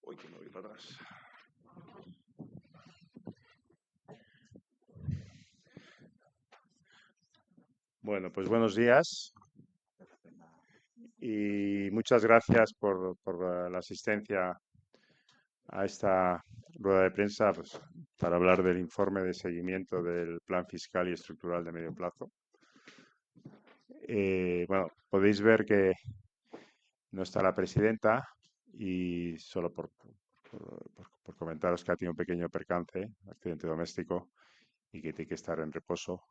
Uy, que me voy para atrás. Bueno, pues buenos días y muchas gracias por la asistencia a esta rueda de prensa, pues, para hablar del informe de seguimiento del Plan Fiscal y Estructural de Medio Plazo. Bueno, podéis ver que no está la presidenta y solo por comentaros que ha tenido un pequeño percance, accidente doméstico, y que tiene que estar en reposo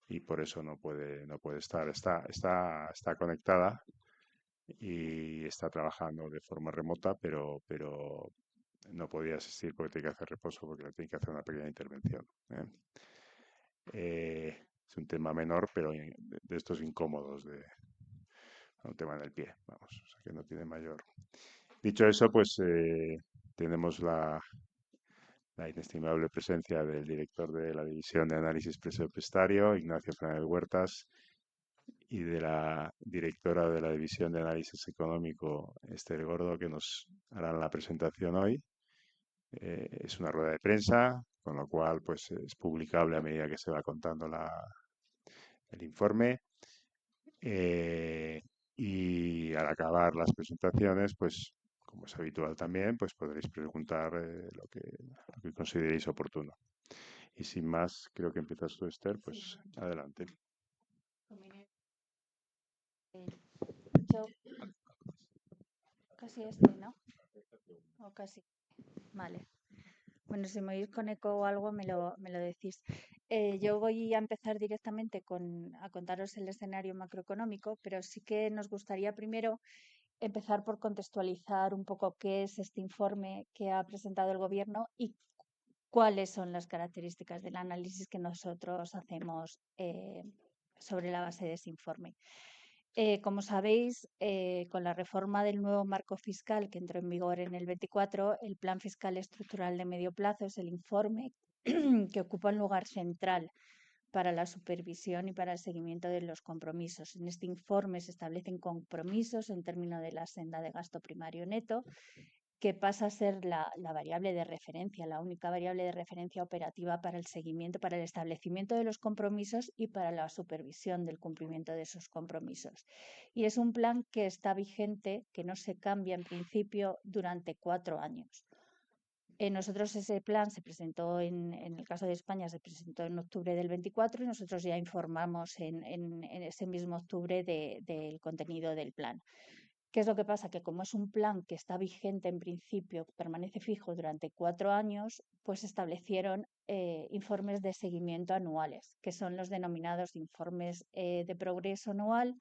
y por eso no puede estar. Está conectada y está trabajando de forma remota, pero no podía asistir porque tiene que hacer reposo porque le tiene que hacer una pequeña intervención. Es un tema menor, pero de estos incómodos, de un tema en el pie, vamos, o sea que no tiene mayor. Dicho eso, pues tenemos la inestimable presencia del director de la División de Análisis Presupuestario, Ignacio Fernández Huertas, y de la directora de la División de Análisis Económico, Esther Gordo, que nos harán la presentación hoy. Es una rueda de prensa, con lo cual pues es publicable a medida que se va contando el informe. Y al acabar las presentaciones, pues como es habitual también, pues podréis preguntar lo que consideréis oportuno. Y sin más, creo que empiezas tú, Esther, pues adelante. Yo casi ¿no? O casi. Vale. Bueno, si me oís con eco o algo, me lo decís. Yo voy a empezar directamente a contaros el escenario macroeconómico, pero sí que nos gustaría primero empezar por contextualizar un poco qué es este informe que ha presentado el Gobierno y cuáles son las características del análisis que nosotros hacemos sobre la base de ese informe. Como sabéis, con la reforma del nuevo marco fiscal que entró en vigor en el 24, el Plan Fiscal Estructural de Medio Plazo es el informe que ocupa un lugar central para la supervisión y para el seguimiento de los compromisos. En este informe se establecen compromisos en términos de la senda de gasto primario neto, que pasa a ser la variable de referencia, la única variable de referencia operativa para el seguimiento, para el establecimiento de los compromisos y para la supervisión del cumplimiento de esos compromisos. Y es un plan que está vigente, que no se cambia en principio durante 4 años. Nosotros ese plan se presentó, en el caso de España, se presentó en octubre del 24 y nosotros ya informamos en ese mismo octubre del contenido del plan. ¿Qué es lo que pasa? Que como es un plan que está vigente en principio, permanece fijo durante 4 años, pues establecieron informes de seguimiento anuales, que son los denominados informes de progreso anual,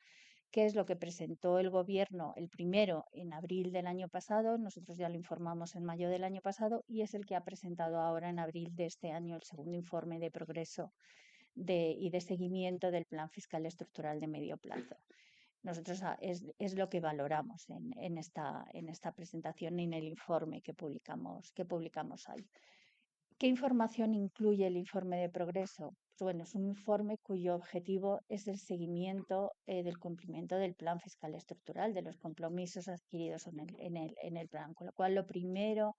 que es lo que presentó el Gobierno el primero en abril del año pasado. Nosotros ya lo informamos en mayo del año pasado y es el que ha presentado ahora en abril de este año el segundo informe de progreso y de seguimiento del Plan Fiscal Estructural de Medio Plazo. Nosotros es lo que valoramos en esta presentación y en el informe que publicamos hoy. ¿Qué información incluye el informe de progreso? Pues bueno, es un informe cuyo objetivo es el seguimiento del cumplimiento del Plan Fiscal Estructural, de los compromisos adquiridos en el plan. Con lo cual, lo primero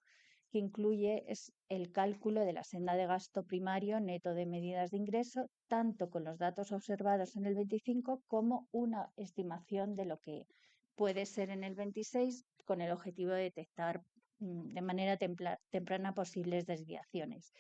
que incluye es el cálculo de la senda de gasto primario neto de medidas de ingreso, tanto con los datos observados en el 25 como una estimación de lo que puede ser en el 26, con el objetivo de detectar de manera temprana posibles desviaciones.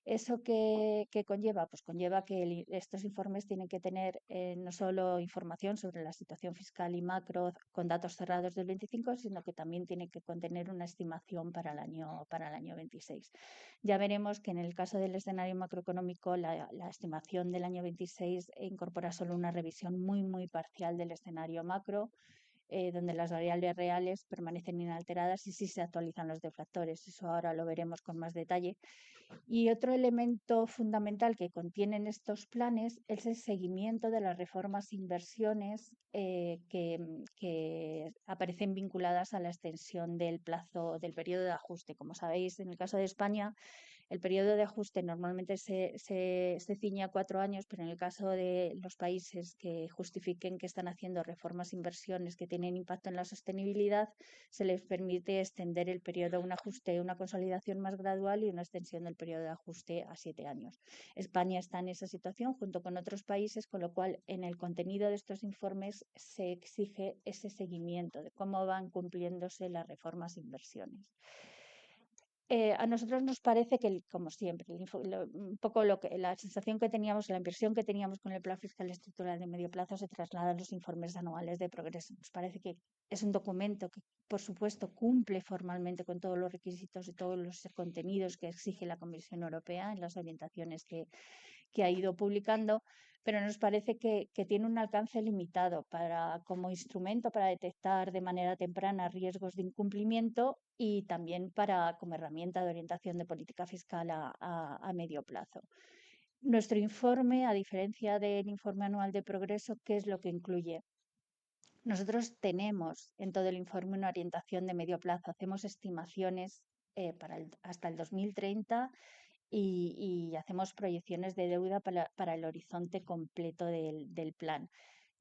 ¿Eso qué conlleva? Pues conlleva que estos informes tienen que tener no solo información sobre la situación fiscal y macro con datos cerrados del 25, sino que también tiene que contener una estimación para el año 26. Ya veremos que en el caso del escenario macroeconómico, la estimación del año 26 incorpora solo una revisión muy, muy parcial del escenario macro, donde las variables reales permanecen inalteradas y sí se actualizan los deflactores. Eso ahora lo veremos con más detalle. Y otro elemento fundamental que contienen estos planes es el seguimiento de las reformas e inversiones que aparecen vinculadas a la extensión del plazo del periodo de ajuste. Como sabéis, en el caso de España, El periodo de ajuste normalmente se ciñe a 4 años, pero en el caso de los países que justifiquen que están haciendo reformas, inversiones que tienen impacto en la sostenibilidad, se les permite extender el periodo, un ajuste, una consolidación más gradual y una extensión del periodo de ajuste a 7 años. España está en esa situación junto con otros países, con lo cual en el contenido de estos informes se exige ese seguimiento de cómo van cumpliéndose las reformas e inversiones. A nosotros nos parece que, como siempre, un poco la sensación que teníamos, la impresión que teníamos con el Plan Fiscal Estructural de medio plazo se traslada a los informes anuales de progreso. Nos parece que es un documento que, por supuesto, cumple formalmente con todos los requisitos y todos los contenidos que exige la Comisión Europea en las orientaciones que ha ido publicando, pero nos parece que tiene un alcance limitado como instrumento para detectar de manera temprana riesgos de incumplimiento y también como herramienta de orientación de política fiscal a medio plazo. Nuestro informe, a diferencia del informe anual de progreso, ¿qué es lo que incluye? Nosotros tenemos en todo el informe una orientación de medio plazo, hacemos estimaciones hasta el 2030 y hacemos proyecciones de deuda para el horizonte completo del plan.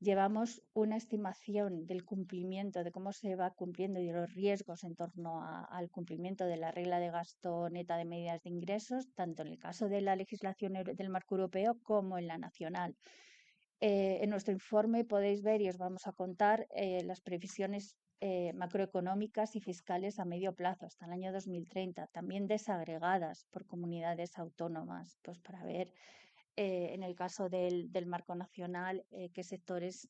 Llevamos una estimación del cumplimiento, de cómo se va cumpliendo y de los riesgos en torno al cumplimiento de la regla de gasto neta de medidas de ingresos, tanto en el caso de la legislación del marco europeo como en la nacional. En nuestro informe podéis ver y os vamos a contar las previsiones macroeconómicas y fiscales a medio plazo hasta el año 2030, también desagregadas por comunidades autónomas, pues para ver en el caso del marco nacional qué sectores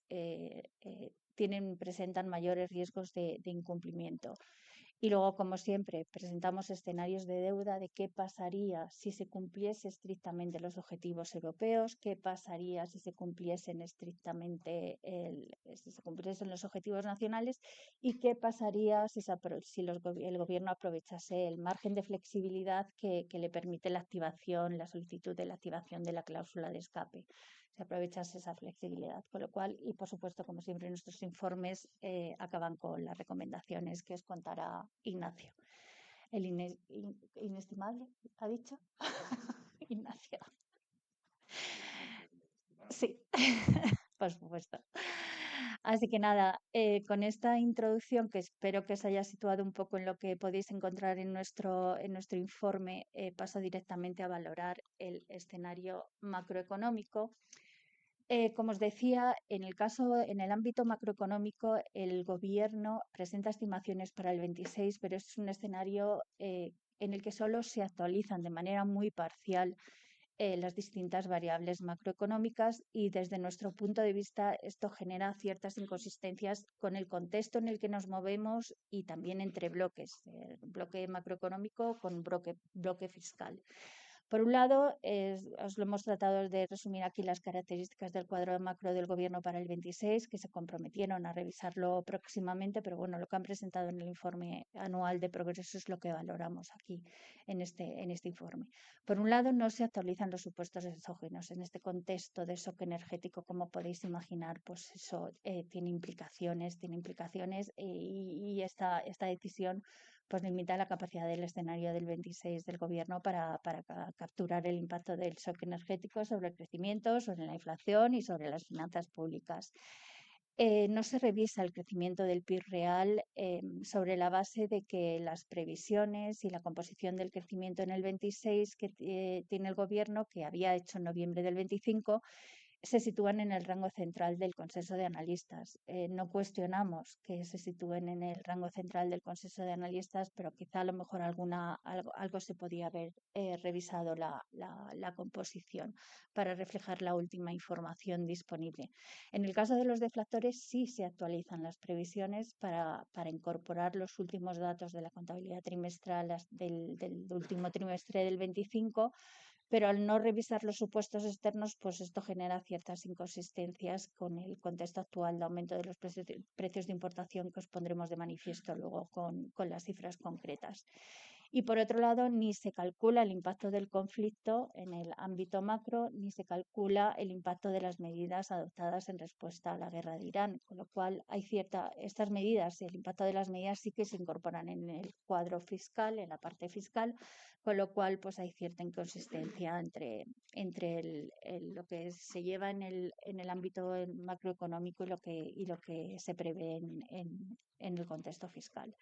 presentan mayores riesgos de incumplimiento. Y luego, como siempre, presentamos escenarios de deuda de qué pasaría si se cumpliese estrictamente los objetivos europeos, qué pasaría si se cumpliesen estrictamente si se cumpliesen los objetivos nacionales y qué pasaría si el gobierno aprovechase el margen de flexibilidad que le permite la solicitud de la activación de la cláusula de escape. Se aprovechase esa flexibilidad, con lo cual, y por supuesto, como siempre, nuestros informes acaban con las recomendaciones que os contará Ignacio. El inestimable, ¿ha dicho? Ignacio. Sí, por supuesto. Así que nada, con esta introducción que espero que os haya situado un poco en lo que podéis encontrar en nuestro informe, paso directamente a valorar el escenario macroeconómico. Como os decía, en el ámbito macroeconómico, el Gobierno presenta estimaciones para el 26, pero es un escenario en el que solo se actualizan de manera muy parcial las distintas variables macroeconómicas y desde nuestro punto de vista esto genera ciertas inconsistencias con el contexto en el que nos movemos y también entre bloques, bloque macroeconómico con bloque fiscal. Por un lado, os lo hemos tratado de resumir aquí las características del cuadro macro del Gobierno para el 26, que se comprometieron a revisarlo próximamente, pero bueno, lo que han presentado en el informe anual de progreso es lo que valoramos aquí en este informe. Por un lado, no se actualizan los supuestos exógenos. En este contexto de shock energético, como podéis imaginar, pues eso tiene implicaciones y esta decisión pues limita la capacidad del escenario del 26 del Gobierno para capturar el impacto del shock energético sobre el crecimiento, sobre la inflación y sobre las finanzas públicas. No se revisa el crecimiento del PIB real sobre la base de que las previsiones y la composición del crecimiento en el 26 que tiene el Gobierno, que había hecho en noviembre del 25, se sitúan en el rango central del consenso de analistas. No cuestionamos que se sitúen en el rango central del consenso de analistas, pero quizá a lo mejor algo se podía haber revisado la composición para reflejar la última información disponible. En el caso de los deflactores sí se actualizan las previsiones para incorporar los últimos datos de la contabilidad trimestral del último trimestre del 25, pero al no revisar los supuestos externos, pues esto genera ciertas inconsistencias con el contexto actual de aumento de los precios de importación que os pondremos de manifiesto luego con las cifras concretas. Y por otro lado, ni se calcula el impacto del conflicto en el ámbito macro, ni se calcula el impacto de las medidas adoptadas en respuesta a la guerra de Irán, con lo cual estas medidas y el impacto de las medidas sí que se incorporan en el cuadro fiscal, en la parte fiscal, con lo cual pues hay cierta inconsistencia entre lo que se lleva en el ámbito macroeconómico y lo que se prevé en el contexto fiscal.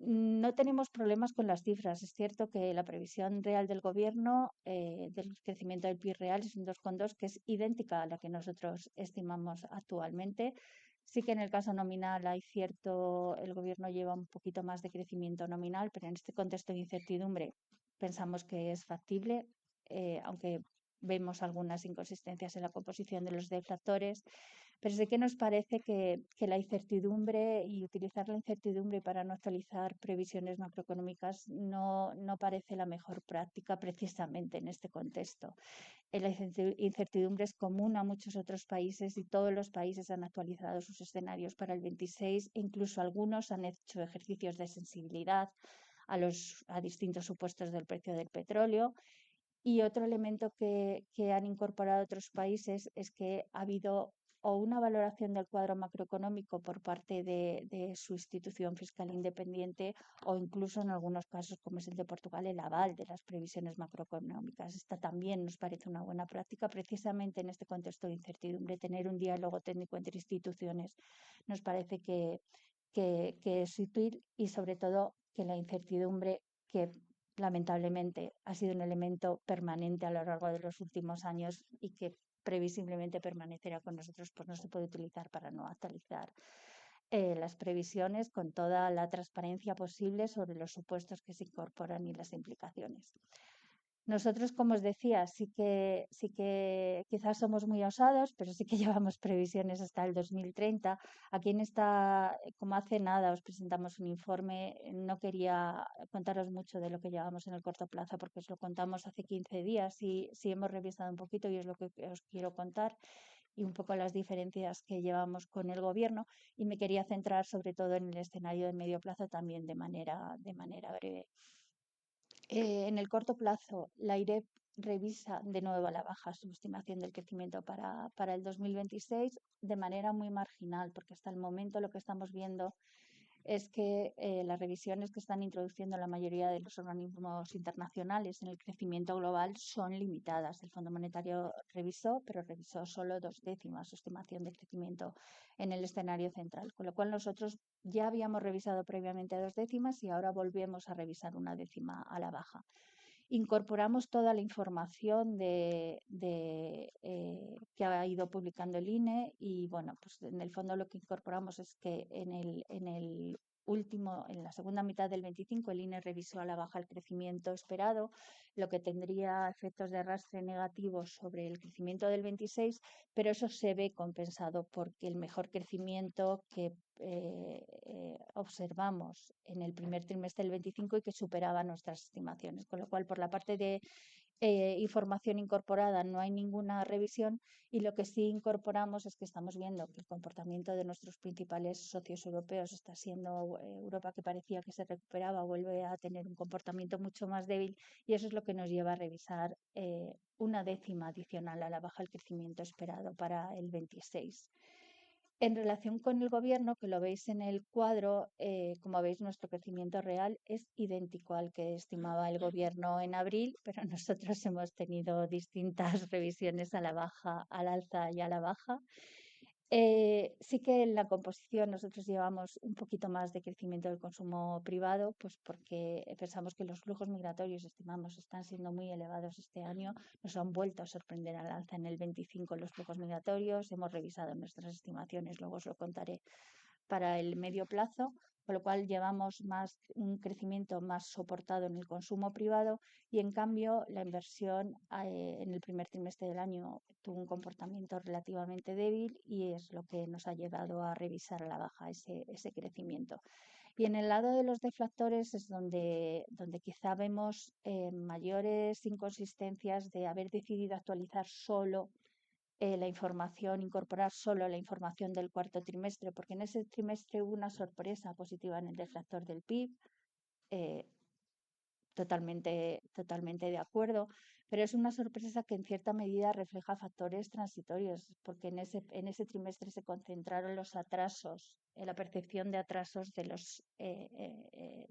No tenemos problemas con las cifras. Es cierto que la previsión real del gobierno del crecimiento del PIB real es un 2,2, que es idéntica a la que nosotros estimamos actualmente. Sí que en el caso nominal el gobierno lleva un poquito más de crecimiento nominal, pero en este contexto de incertidumbre pensamos que es factible, aunque vemos algunas inconsistencias en la composición de los deflactores. Pero sí que nos parece que la incertidumbre y utilizar la incertidumbre para no actualizar previsiones macroeconómicas no parece la mejor práctica precisamente en este contexto. La incertidumbre es común a muchos otros países y todos los países han actualizado sus escenarios para el 26 e incluso algunos han hecho ejercicios de sensibilidad a distintos supuestos del precio del petróleo. Y otro elemento que han incorporado otros países es que ha habido o una valoración del cuadro macroeconómico por parte de su institución fiscal independiente o incluso en algunos casos, como es el de Portugal, el aval de las previsiones macroeconómicas. Esta también nos parece una buena práctica, precisamente en este contexto de incertidumbre. Tener un diálogo técnico entre instituciones nos parece que es útil y sobre todo que la incertidumbre que lamentablemente ha sido un elemento permanente a lo largo de los últimos años y que previsiblemente permanecerá con nosotros, pues no se puede utilizar para no actualizar las previsiones con toda la transparencia posible sobre los supuestos que se incorporan y las implicaciones. Nosotros, como os decía, sí que quizás somos muy osados, pero sí que llevamos previsiones hasta el 2030. Aquí como hace nada os presentamos un informe, no quería contaros mucho de lo que llevamos en el corto plazo porque os lo contamos hace 15 días y sí hemos revisado un poquito y es lo que os quiero contar y un poco las diferencias que llevamos con el gobierno y me quería centrar sobre todo en el escenario de medio plazo también de manera breve. En el corto plazo, la IREP revisa de nuevo a la baja su estimación del crecimiento para el 2026 de manera muy marginal, porque hasta el momento lo que estamos viendo es que las revisiones que están introduciendo la mayoría de los organismos internacionales en el crecimiento global son limitadas. El Fondo Monetario revisó, pero revisó solo 2/10 su estimación de crecimiento en el escenario central, con lo cual nosotros ya habíamos revisado previamente 2/10 y ahora volvemos a revisar 1/10 a la baja. Incorporamos toda la información que ha ido publicando el INE y bueno, pues en el fondo lo que incorporamos es que en la segunda mitad del 25 el INE revisó a la baja el crecimiento esperado, lo que tendría efectos de arrastre negativos sobre el crecimiento del 26, pero eso se ve compensado porque el mejor crecimiento que observamos en el primer trimestre del 25 y que superaba nuestras estimaciones. Con lo cual, por la parte de información incorporada no hay ninguna revisión y lo que sí incorporamos es que estamos viendo que el comportamiento de nuestros principales socios europeos está siendo Europa, que parecía que se recuperaba, vuelve a tener un comportamiento mucho más débil y eso es lo que nos lleva a revisar 1/10 adicional a la baja del crecimiento esperado para el 26. En relación con el gobierno, que lo veis en el cuadro, como veis, nuestro crecimiento real es idéntico al que estimaba el gobierno en abril, pero nosotros hemos tenido distintas revisiones a la baja, al alza y a la baja. Sí que en la composición nosotros llevamos un poquito más de crecimiento del consumo privado, pues porque pensamos que los flujos migratorios, estimamos, están siendo muy elevados este año. Nos han vuelto a sorprender al alza en el 25 los flujos migratorios. Hemos revisado nuestras estimaciones, luego os lo contaré, para el medio plazo, con lo cual llevamos un crecimiento más soportado en el consumo privado y en cambio la inversión en el primer trimestre del año tuvo un comportamiento relativamente débil y es lo que nos ha llevado a revisar a la baja ese crecimiento. Y en el lado de los deflactores es donde quizá vemos mayores inconsistencias de haber decidido actualizar solo incorporar solo la información del cuarto trimestre, porque en ese trimestre hubo una sorpresa positiva en el deflactor del PIB, eh, totalmente de acuerdo, pero es una sorpresa que en cierta medida refleja factores transitorios, porque en ese trimestre se concentraron los atrasos, la percepción de atrasos de los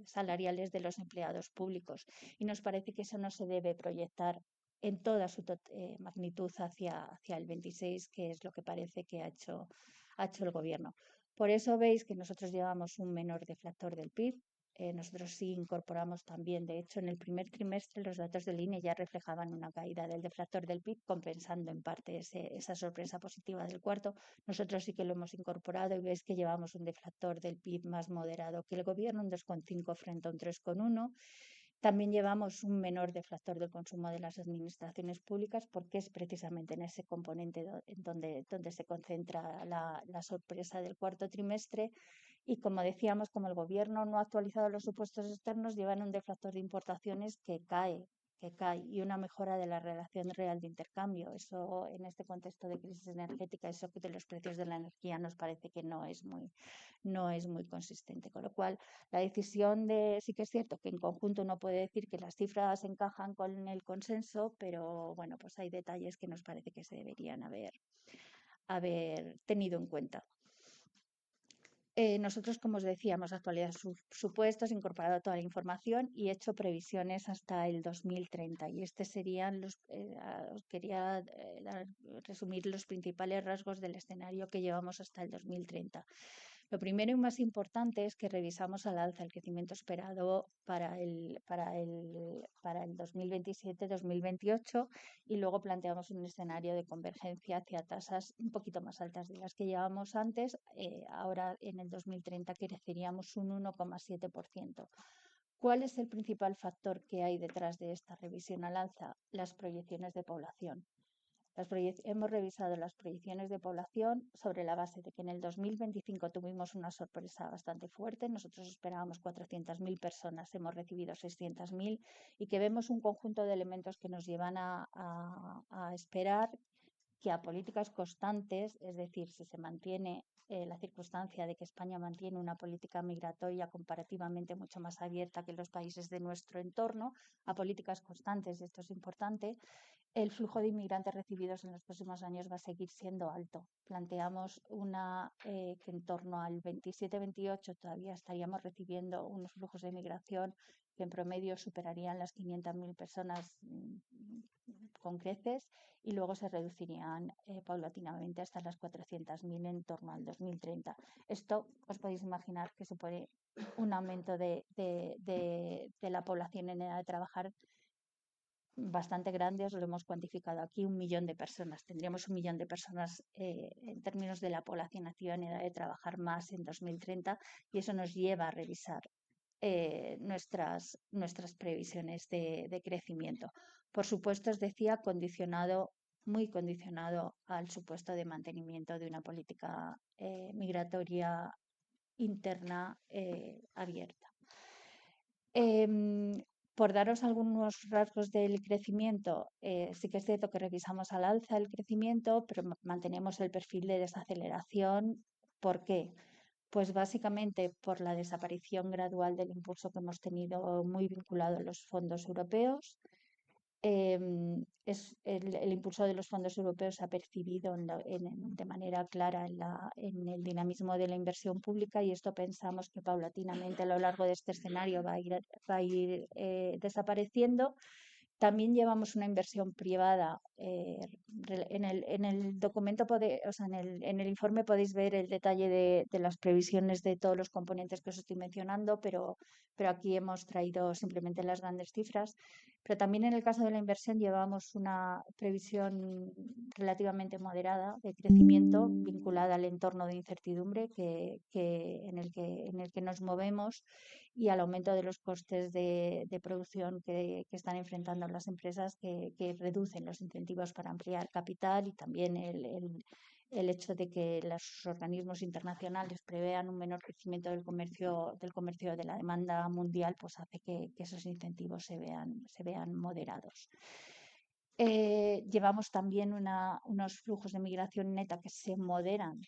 salariales de los empleados públicos, y nos parece que eso no se debe proyectar en toda su magnitud hacia el 26, que es lo que parece que ha hecho el gobierno. Por eso veis que nosotros llevamos un menor deflactor del PIB. Nosotros sí incorporamos también, de hecho, en el primer trimestre los datos del INE ya reflejaban una caída del deflactor del PIB, compensando en parte esa sorpresa positiva del cuarto. Nosotros sí que lo hemos incorporado y veis que llevamos un deflactor del PIB más moderado que el gobierno, un 2,5 frente a un 3,1. También llevamos un menor deflactor del consumo de las administraciones públicas, porque es precisamente en ese componente donde se concentra la sorpresa del cuarto trimestre. Y como decíamos, como el gobierno no ha actualizado los supuestos externos, llevan un deflactor de importaciones que cae y una mejora de la relación real de intercambio. Eso, en este contexto de crisis energética, eso de los precios de la energía nos parece que no es muy consistente. Con lo cual, la decisión sí que es cierto que en conjunto uno puede decir que las cifras encajan con el consenso, pero bueno, pues hay detalles que nos parece que se deberían haber tenido en cuenta. Nosotros, como os decía, hemos actualizado supuestos, incorporado toda la información y hecho previsiones hasta el 2030. Y serían os quería resumir los principales rasgos del escenario que llevamos hasta el 2030. Lo primero y más importante es que revisamos al alza el crecimiento esperado para el 2027-2028 y luego planteamos un escenario de convergencia hacia tasas un poquito más altas de las que llevábamos antes. Ahora en el 2030 creceríamos un 1,7%. ¿Cuál es el principal factor que hay detrás de esta revisión al alza? Las proyecciones de población. Hemos revisado las proyecciones de población sobre la base de que en el 2025 tuvimos una sorpresa bastante fuerte. Nosotros esperábamos 400.000 personas, hemos recibido 600.000 y que vemos un conjunto de elementos que nos llevan a esperar que a políticas constantes, es decir, si se mantiene la circunstancia de que España mantiene una política migratoria comparativamente mucho más abierta que los países de nuestro entorno, a políticas constantes, y esto es importante, el flujo de inmigrantes recibidos en los próximos años va a seguir siendo alto. Planteamos que en torno al 27-28 todavía estaríamos recibiendo unos flujos de inmigración que en promedio superarían las 500.000 personas con creces y luego se reducirían paulatinamente hasta las 400.000 en torno al 2030. Esto os podéis imaginar que supone un aumento de la población en edad de trabajar bastante grande. Os lo hemos cuantificado aquí, 1.000.000 de personas. Tendríamos 1.000.000 de personas en términos de la población activa en edad de trabajar más en 2030 y eso nos lleva a revisar nuestras previsiones de crecimiento. Por supuesto, os decía, muy condicionado al supuesto de mantenimiento de una política migratoria interna abierta. Por daros algunos rasgos del crecimiento, sí que es cierto que revisamos al alza el crecimiento, pero mantenemos el perfil de desaceleración. ¿Por qué? Pues básicamente por la desaparición gradual del impulso que hemos tenido muy vinculado a los fondos europeos. El impulso de los fondos europeos se ha percibido de manera clara en el dinamismo de la inversión pública y esto pensamos que paulatinamente a lo largo de este escenario va a ir desapareciendo. También llevamos una inversión privada. En el documento, en el informe podéis ver el detalle de las previsiones de todos los componentes que os estoy mencionando, pero aquí hemos traído simplemente las grandes cifras. Pero también en el caso de la inversión llevamos una previsión relativamente moderada de crecimiento vinculada al entorno de incertidumbre en el que nos movemos y al aumento de los costes de producción que están enfrentando las empresas que reducen los incentivos para ampliar capital y también el hecho de que los organismos internacionales prevean un menor crecimiento del comercio de la demanda mundial, pues hace que esos incentivos se vean moderados. Llevamos también unos flujos de migración neta que se moderan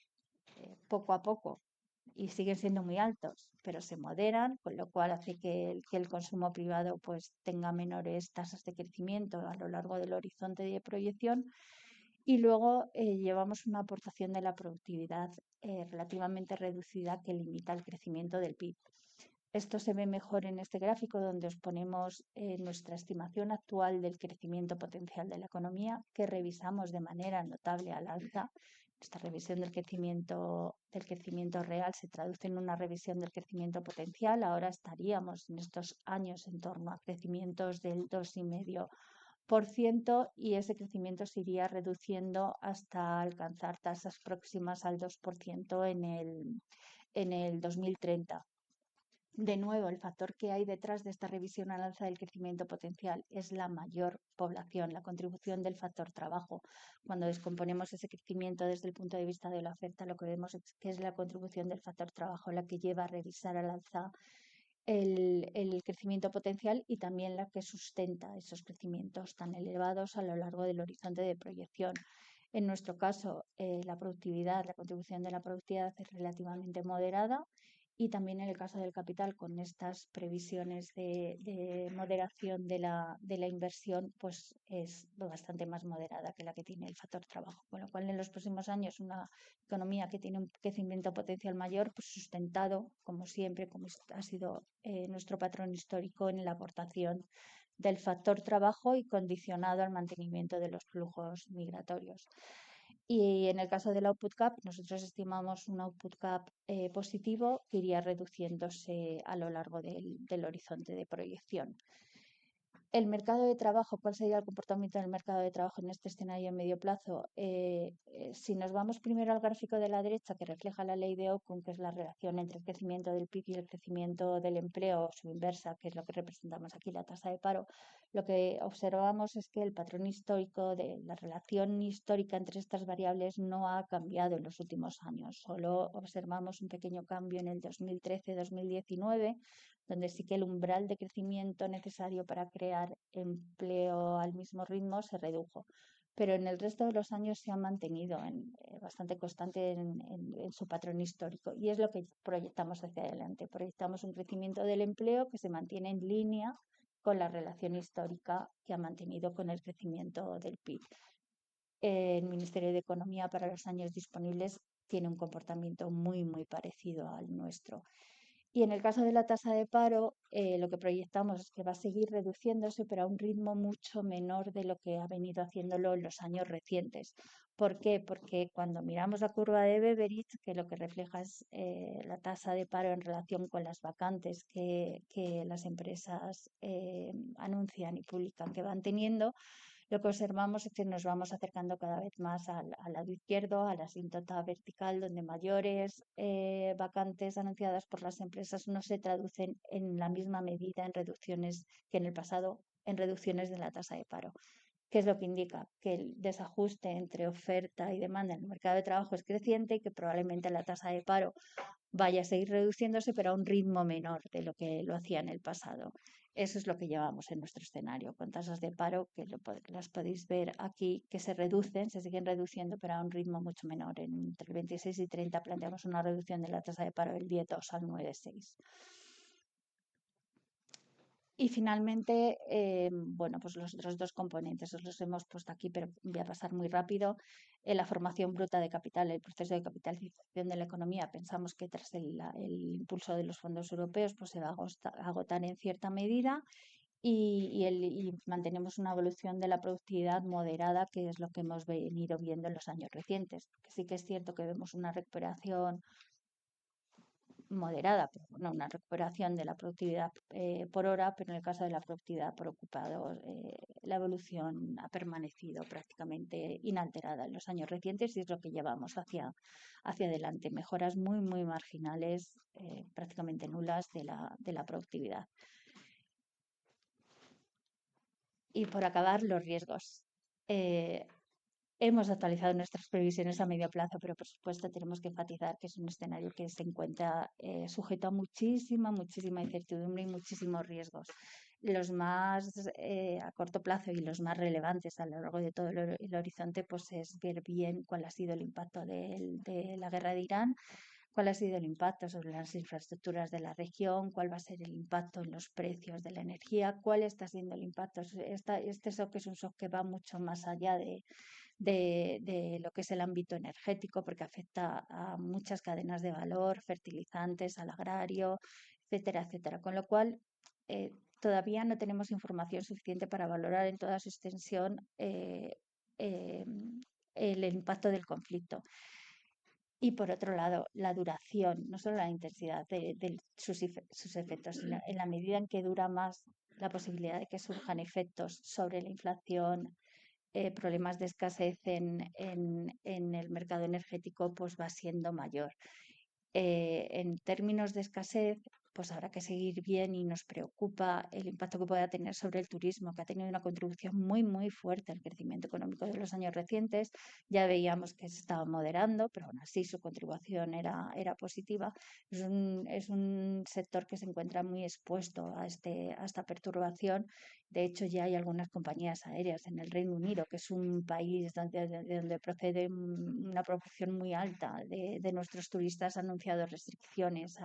poco a poco y siguen siendo muy altos, pero se moderan, con lo cual hace que el consumo privado pues tenga menores tasas de crecimiento a lo largo del horizonte de proyección. Y luego llevamos una aportación de la productividad relativamente reducida que limita el crecimiento del PIB. Esto se ve mejor en este gráfico donde os ponemos nuestra estimación actual del crecimiento potencial de la economía, que revisamos de manera notable al alza. Esta revisión del crecimiento real se traduce en una revisión del crecimiento potencial. Ahora estaríamos en estos años en torno a crecimientos del 2,5% y ese crecimiento se iría reduciendo hasta alcanzar tasas próximas al 2% en el 2030. De nuevo, el factor que hay detrás de esta revisión al alza del crecimiento potencial es la mayor población, la contribución del factor trabajo. Cuando descomponemos ese crecimiento desde el punto de vista de la oferta, lo que vemos es que es la contribución del factor trabajo la que lleva a revisar al alza el crecimiento potencial y también la que sustenta esos crecimientos tan elevados a lo largo del horizonte de proyección. En nuestro caso, la contribución de la productividad es relativamente moderada y también en el caso del capital, con estas previsiones de moderación de la inversión, pues es bastante más moderada que la que tiene el factor trabajo. Con lo cual, en los próximos años, una economía que tiene un crecimiento potencial mayor, pues sustentado, como siempre, como ha sido nuestro patrón histórico en la aportación del factor trabajo y condicionado al mantenimiento de los flujos migratorios. Y en el caso del output cap, nosotros estimamos un output cap positivo que iría reduciéndose a lo largo del horizonte de proyección. El mercado de trabajo, ¿cuál sería el comportamiento del mercado de trabajo en este escenario a medio plazo? Si nos vamos primero al gráfico de la derecha que refleja la ley de Ockham, que es la relación entre el crecimiento del PIB y el crecimiento del empleo, o su inversa, que es lo que representamos aquí, la tasa de paro, lo que observamos es que el patrón histórico de la relación histórica entre estas variables no ha cambiado en los últimos años. Solo observamos un pequeño cambio en el 2013-2019, donde sí que el umbral de crecimiento necesario para crear empleo al mismo ritmo se redujo. Pero en el resto de los años se ha mantenido bastante constante en su patrón histórico y es lo que proyectamos hacia adelante. Proyectamos un crecimiento del empleo que se mantiene en línea con la relación histórica que ha mantenido con el crecimiento del PIB. El Ministerio de Economía para los años disponibles tiene un comportamiento muy, muy parecido al nuestro. Y en el caso de la tasa de paro, lo que proyectamos es que va a seguir reduciéndose, pero a un ritmo mucho menor de lo que ha venido haciéndolo en los años recientes. ¿Por qué? Porque cuando miramos la curva de Beveridge, que lo que refleja es la tasa de paro en relación con las vacantes que las empresas anuncian y publican que van teniendo, lo que observamos es que nos vamos acercando cada vez más al lado izquierdo, a la asíntota vertical, donde mayores vacantes anunciadas por las empresas no se traducen en la misma medida en reducciones que en el pasado, en reducciones de la tasa de paro. ¿Qué es lo que indica? Que el desajuste entre oferta y demanda en el mercado de trabajo es creciente y que probablemente la tasa de paro vaya a seguir reduciéndose, pero a un ritmo menor de lo que lo hacía en el pasado. Eso es lo que llevamos en nuestro escenario, con tasas de paro que las podéis ver aquí, que se reducen, se siguen reduciendo, pero a un ritmo mucho menor. Entre el 26 y 30 planteamos una reducción de la tasa de paro del 10,2 al 9,6. Y finalmente, bueno, pues los otros dos componentes os los hemos puesto aquí, pero voy a pasar muy rápido. La formación bruta de capital, el proceso de capitalización de la economía, pensamos que tras el impulso de los fondos europeos, pues se va a agotar en cierta medida y mantenemos una evolución de la productividad moderada, que es lo que hemos venido viendo en los años recientes. Que sí que es cierto que vemos una recuperación moderada, pero no una recuperación de la productividad por hora, pero en el caso de la productividad por ocupado, la evolución ha permanecido prácticamente inalterada en los años recientes y es lo que llevamos hacia adelante. Mejoras muy, muy marginales, prácticamente nulas de la productividad. Y por acabar, los riesgos. Hemos actualizado nuestras previsiones a medio plazo, pero por supuesto tenemos que enfatizar que es un escenario que se encuentra sujeto a muchísima, muchísima incertidumbre y muchísimos riesgos. Los más a corto plazo y los más relevantes a lo largo de todo el horizonte, pues es ver bien cuál ha sido el impacto de la guerra de Irán, cuál ha sido el impacto sobre las infraestructuras de la región, cuál va a ser el impacto en los precios de la energía, cuál está siendo el impacto. Este shock es un shock que va mucho más allá de lo que es el ámbito energético, porque afecta a muchas cadenas de valor, fertilizantes, al agrario, etcétera, etcétera. Con lo cual, todavía no tenemos información suficiente para valorar en toda su extensión eh, el impacto del conflicto. Y por otro lado, la duración, no solo la intensidad de sus efectos, sino en la medida en que dura más la posibilidad de que surjan efectos sobre la inflación, problemas de escasez en el mercado energético, pues va siendo mayor. En términos de escasez, pues habrá que seguir bien y nos preocupa el impacto que pueda tener sobre el turismo, que ha tenido una contribución muy, muy fuerte al crecimiento económico de los años recientes. Ya veíamos que se estaba moderando, pero aún así su contribución era positiva. Es un sector que se encuentra muy expuesto a esta perturbación. De hecho, ya hay algunas compañías aéreas en el Reino Unido, que es un país de donde procede una proporción muy alta de nuestros turistas, han anunciado restricciones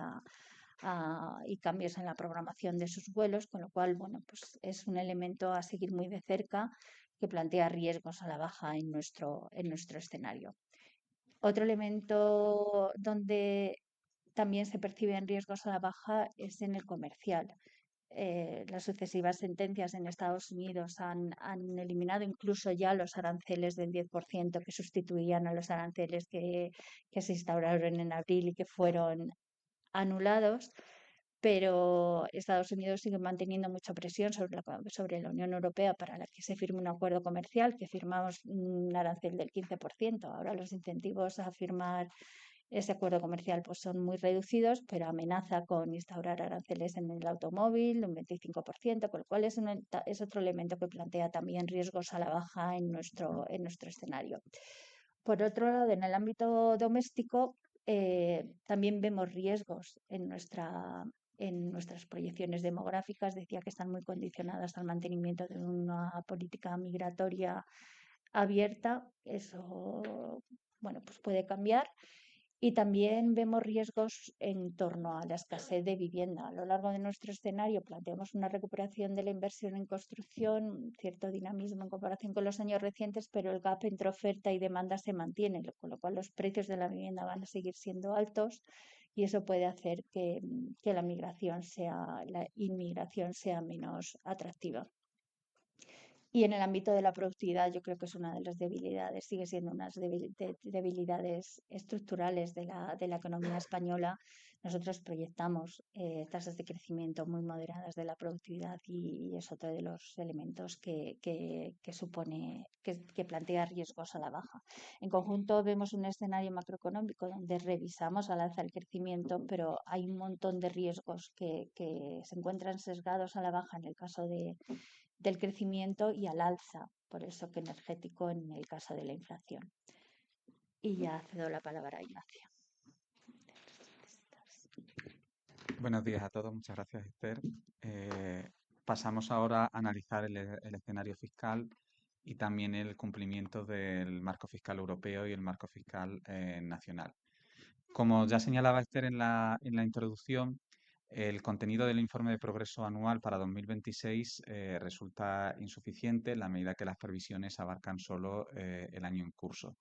y cambios en la programación de sus vuelos, con lo cual, bueno, pues es un elemento a seguir muy de cerca que plantea riesgos a la baja en nuestro escenario. Otro elemento donde también se perciben riesgos a la baja es en el comercial. Las sucesivas sentencias en Estados Unidos han eliminado incluso ya los aranceles del 10% que sustituían a los aranceles que se instauraron en abril y que fueron anulados, pero Estados Unidos sigue manteniendo mucha presión sobre la Unión Europea para la que se firme un acuerdo comercial, que firmamos un arancel del 15%. Ahora los incentivos a firmar ese acuerdo comercial pues son muy reducidos, pero amenaza con instaurar aranceles en el automóvil de un 25%, con lo cual es otro elemento que plantea también riesgos a la baja en nuestro escenario. Por otro lado, en el ámbito doméstico, también vemos riesgos en nuestras proyecciones demográficas. Decía que están muy condicionadas al mantenimiento de una política migratoria abierta. Eso, bueno, pues puede cambiar. Y también vemos riesgos en torno a la escasez de vivienda. A lo largo de nuestro escenario planteamos una recuperación de la inversión en construcción, cierto dinamismo en comparación con los años recientes, pero el gap entre oferta y demanda se mantiene, con lo cual los precios de la vivienda van a seguir siendo altos y eso puede hacer que la inmigración sea menos atractiva. Y en el ámbito de la productividad, yo creo que es una de las debilidades, sigue siendo unas debilidades estructurales de la economía española. Nosotros proyectamos tasas de crecimiento muy moderadas de la productividad y es otro de los elementos que plantea riesgos a la baja. En conjunto, vemos un escenario macroeconómico donde revisamos al alza el crecimiento, pero hay un montón de riesgos que se encuentran sesgados a la baja en el caso del crecimiento y al alza, por el shock energético en el caso de la inflación. Y ya cedo la palabra a Ignacio. Buenos días a todos, muchas gracias Esther. Pasamos ahora a analizar el escenario fiscal y también el cumplimiento del marco fiscal europeo y el marco fiscal nacional. Como ya señalaba Esther en la introducción, el contenido del informe de progreso anual para 2026 resulta insuficiente en la medida que las previsiones abarcan solo el año en curso.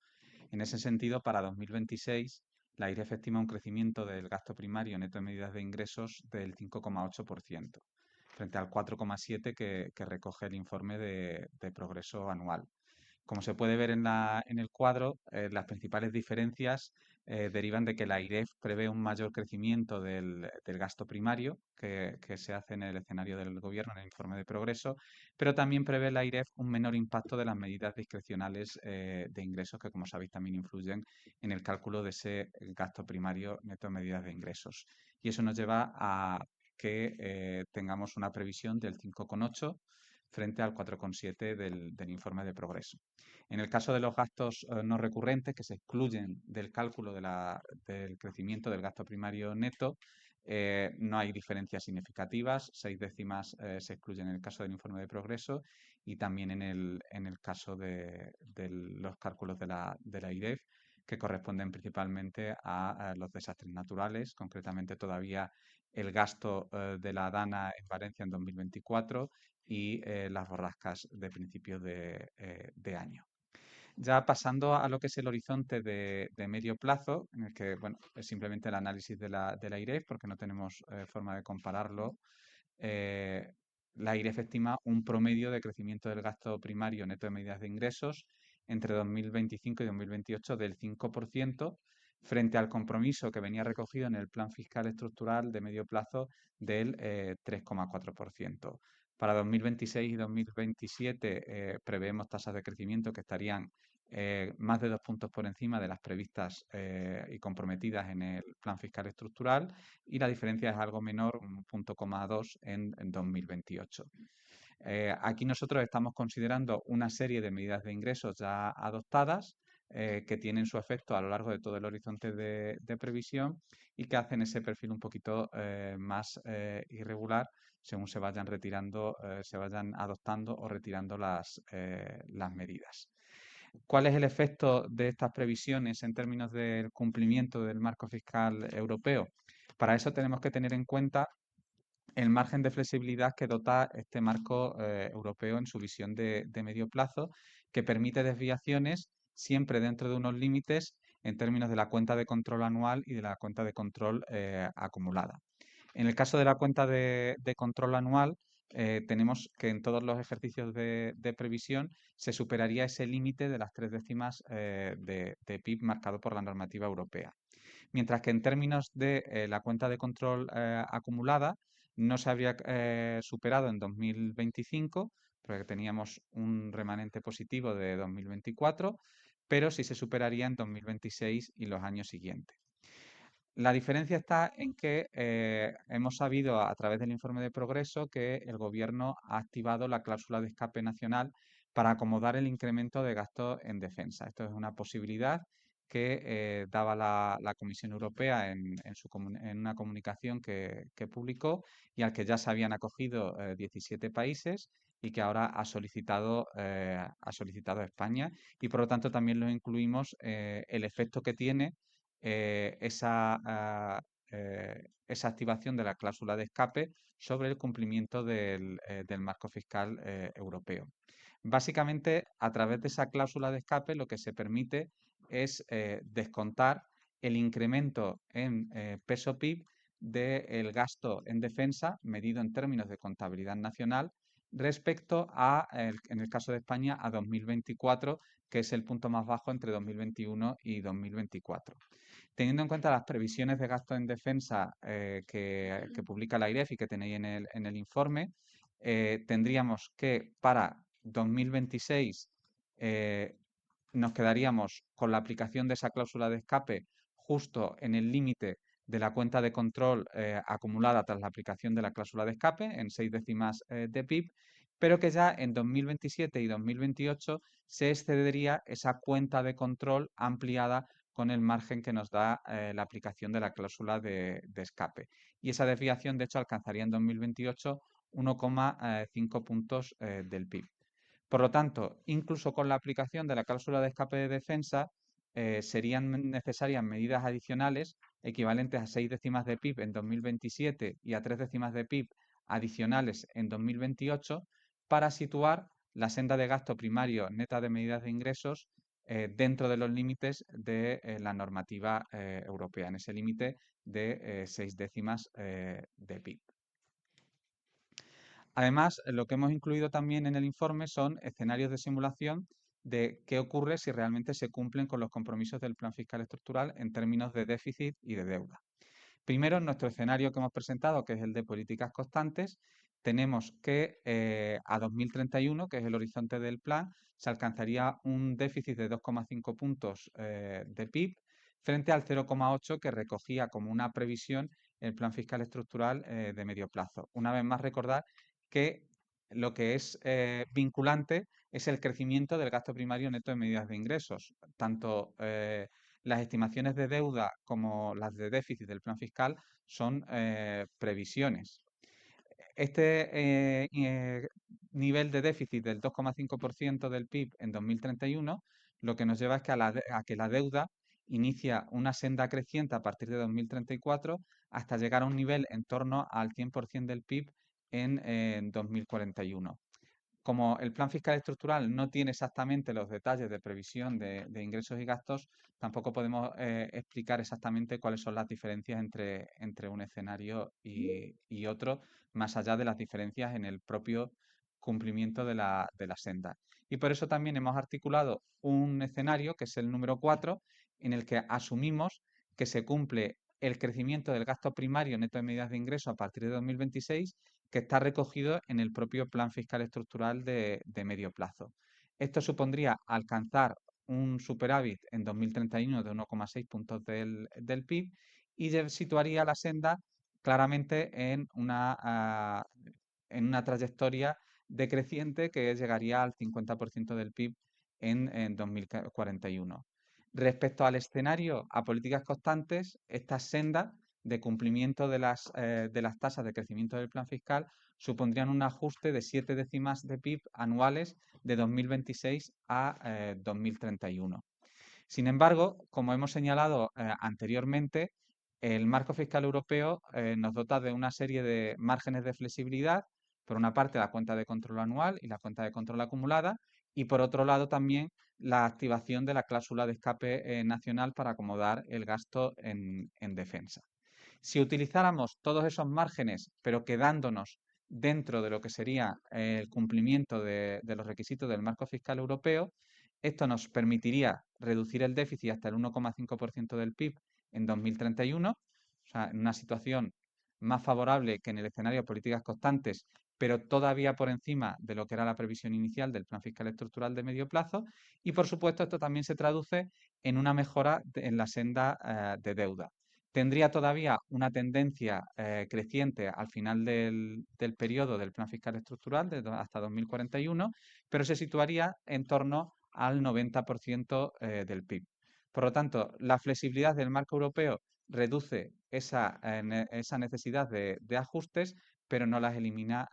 En ese sentido, para 2026, la IREF estima un crecimiento del gasto primario neto de medidas de ingresos del 5,8%, frente al 4,7% que recoge el informe de progreso anual. Como se puede ver en el cuadro, las principales diferencias derivan de que la IREF prevé un mayor crecimiento del gasto primario que se hace en el escenario del gobierno en el informe de progreso, pero también prevé la IREF un menor impacto de las medidas discrecionales de ingresos que, como sabéis, también influyen en el cálculo de ese gasto primario neto de medidas de ingresos. Y eso nos lleva a que tengamos una previsión del 5,8 frente al 4,7 del informe de progreso. En el caso de los gastos no recurrentes, que se excluyen del cálculo del crecimiento del gasto primario neto, no hay diferencias significativas, 6 décimas se excluyen en el caso del informe de progreso y también en el caso de los cálculos de la IREF, que corresponden principalmente a los desastres naturales, concretamente todavía el gasto de la Dana en Valencia en 2024 y las borrascas de principios de año. Ya pasando a lo que es el horizonte de medio plazo, en el que, bueno, es simplemente el análisis de la IREF, porque no tenemos forma de compararlo. eh, la IREF estima un promedio de crecimiento del gasto primario neto de medidas de ingresos entre 2025 y 2028 del 5%, frente al compromiso que venía recogido en el Plan Fiscal Estructural de medio plazo del 3,4%. Para 2026 y 2027 preveemos tasas de crecimiento que estarían más de 2 puntos por encima de las previstas y comprometidas en el Plan Fiscal Estructural, y la diferencia es algo menor, 1,2 en 2028. Aquí nosotros estamos considerando una serie de medidas de ingresos ya adoptadas que tienen su efecto a lo largo de todo el horizonte de previsión y que hacen ese perfil un poquito más irregular según se vayan retirando, se vayan adoptando o retirando las medidas. ¿Cuál es el efecto de estas previsiones en términos del cumplimiento del marco fiscal europeo? Para eso tenemos que tener en cuenta el margen de flexibilidad que dota este marco europeo en su visión de medio plazo, que permite desviaciones siempre dentro de unos límites en términos de la cuenta de control anual y de la cuenta de control acumulada. En el caso de la cuenta de control anual, tenemos que en todos los ejercicios de previsión se superaría ese límite de las 3 décimas de PIB marcado por la normativa europea. Mientras que en términos de la cuenta de control acumulada no se habría superado en 2025, porque teníamos un remanente positivo de 2024, pero sí se superaría en 2026 y los años siguientes. La diferencia está en que hemos sabido a través del informe de progreso que el Gobierno ha activado la cláusula de escape nacional para acomodar el incremento de gasto en defensa. Esto es una posibilidad que daba la Comisión Europea en una comunicación que publicó y al que ya se habían acogido 17 países y que ahora ha solicitado España, y por lo tanto también lo incluimos el efecto que tiene esa activación de la cláusula de escape sobre el cumplimiento del marco fiscal europeo. Básicamente, a través de esa cláusula de escape, lo que se permite es descontar el incremento en peso PIB del gasto en defensa, medido en términos de contabilidad nacional, respecto en el caso de España, a 2024, que es el punto más bajo entre 2021 y 2024. Teniendo en cuenta las previsiones de gasto en defensa que publica la IREF y que tenéis en el informe, tendríamos que para 2026 nos quedaríamos con la aplicación de esa cláusula de escape justo en el límite de la cuenta de control acumulada tras la aplicación de la cláusula de escape, en 6 décimas de PIB, pero que ya en 2027 y 2028 se excedería esa cuenta de control ampliada con el margen que nos da la aplicación de la cláusula de escape. Y esa desviación, de hecho, alcanzaría en 2028 1,5 puntos del PIB. Por lo tanto, incluso con la aplicación de la cláusula de escape de defensa, serían necesarias medidas adicionales equivalentes a 6 décimas de PIB en 2027 y a 3 décimas de PIB adicionales en 2028 para situar la senda de gasto primario neta de medidas de ingresos dentro de los límites de la normativa europea, en ese límite de 6 décimas de PIB. Además, lo que hemos incluido también en el informe son escenarios de simulación de qué ocurre si realmente se cumplen con los compromisos del Plan Fiscal Estructural en términos de déficit y de deuda. Primero, en nuestro escenario que hemos presentado, que es el de políticas constantes, tenemos que a 2031, que es el horizonte del plan, se alcanzaría un déficit de 2,5 puntos de PIB frente al 0,8 que recogía como una previsión el Plan Fiscal Estructural de medio plazo. Una vez más, recordar que lo que es vinculante es el crecimiento del gasto primario neto de medidas de ingresos. Tanto las estimaciones de deuda como las de déficit del plan fiscal son previsiones. Este nivel de déficit del 2,5% del PIB en 2031 lo que nos lleva es que a que la deuda inicia una senda creciente a partir de 2034 hasta llegar a un nivel en torno al 100% del PIB en 2041. Como el plan fiscal estructural no tiene exactamente los detalles de previsión de ingresos y gastos, tampoco podemos explicar exactamente cuáles son las diferencias entre un escenario y otro, más allá de las diferencias en el propio cumplimiento de la senda. Y por eso también hemos articulado un escenario, que es el número 4, en el que asumimos que se cumple el crecimiento del gasto primario neto de medidas de ingreso a partir de 2026, que está recogido en el propio Plan Fiscal Estructural de medio plazo. Esto supondría alcanzar un superávit en 2031 de 1,6 puntos del PIB y situaría la senda claramente en una trayectoria decreciente que llegaría al 50% del PIB en 2041. Respecto al escenario a políticas constantes, esta senda de cumplimiento de las tasas de crecimiento del plan fiscal supondrían un ajuste de 7 décimas de PIB anuales de 2026 a 2031. Sin embargo, como hemos señalado anteriormente, el marco fiscal europeo nos dota de una serie de márgenes de flexibilidad, por una parte la cuenta de control anual y la cuenta de control acumulada, y por otro lado también la activación de la cláusula de escape nacional para acomodar el gasto en defensa. Si utilizáramos todos esos márgenes, pero quedándonos dentro de lo que sería el cumplimiento de los requisitos del marco fiscal europeo, esto nos permitiría reducir el déficit hasta el 1,5% del PIB en 2031, o sea, en una situación más favorable que en el escenario de políticas constantes, pero todavía por encima de lo que era la previsión inicial del plan fiscal estructural de medio plazo. Y por supuesto, esto también se traduce en una mejora en la senda de deuda. Tendría todavía una tendencia creciente al final del periodo del plan fiscal estructural hasta 2041, pero se situaría en torno al 90% del PIB. Por lo tanto, la flexibilidad del marco europeo reduce esa necesidad de ajustes, pero no las elimina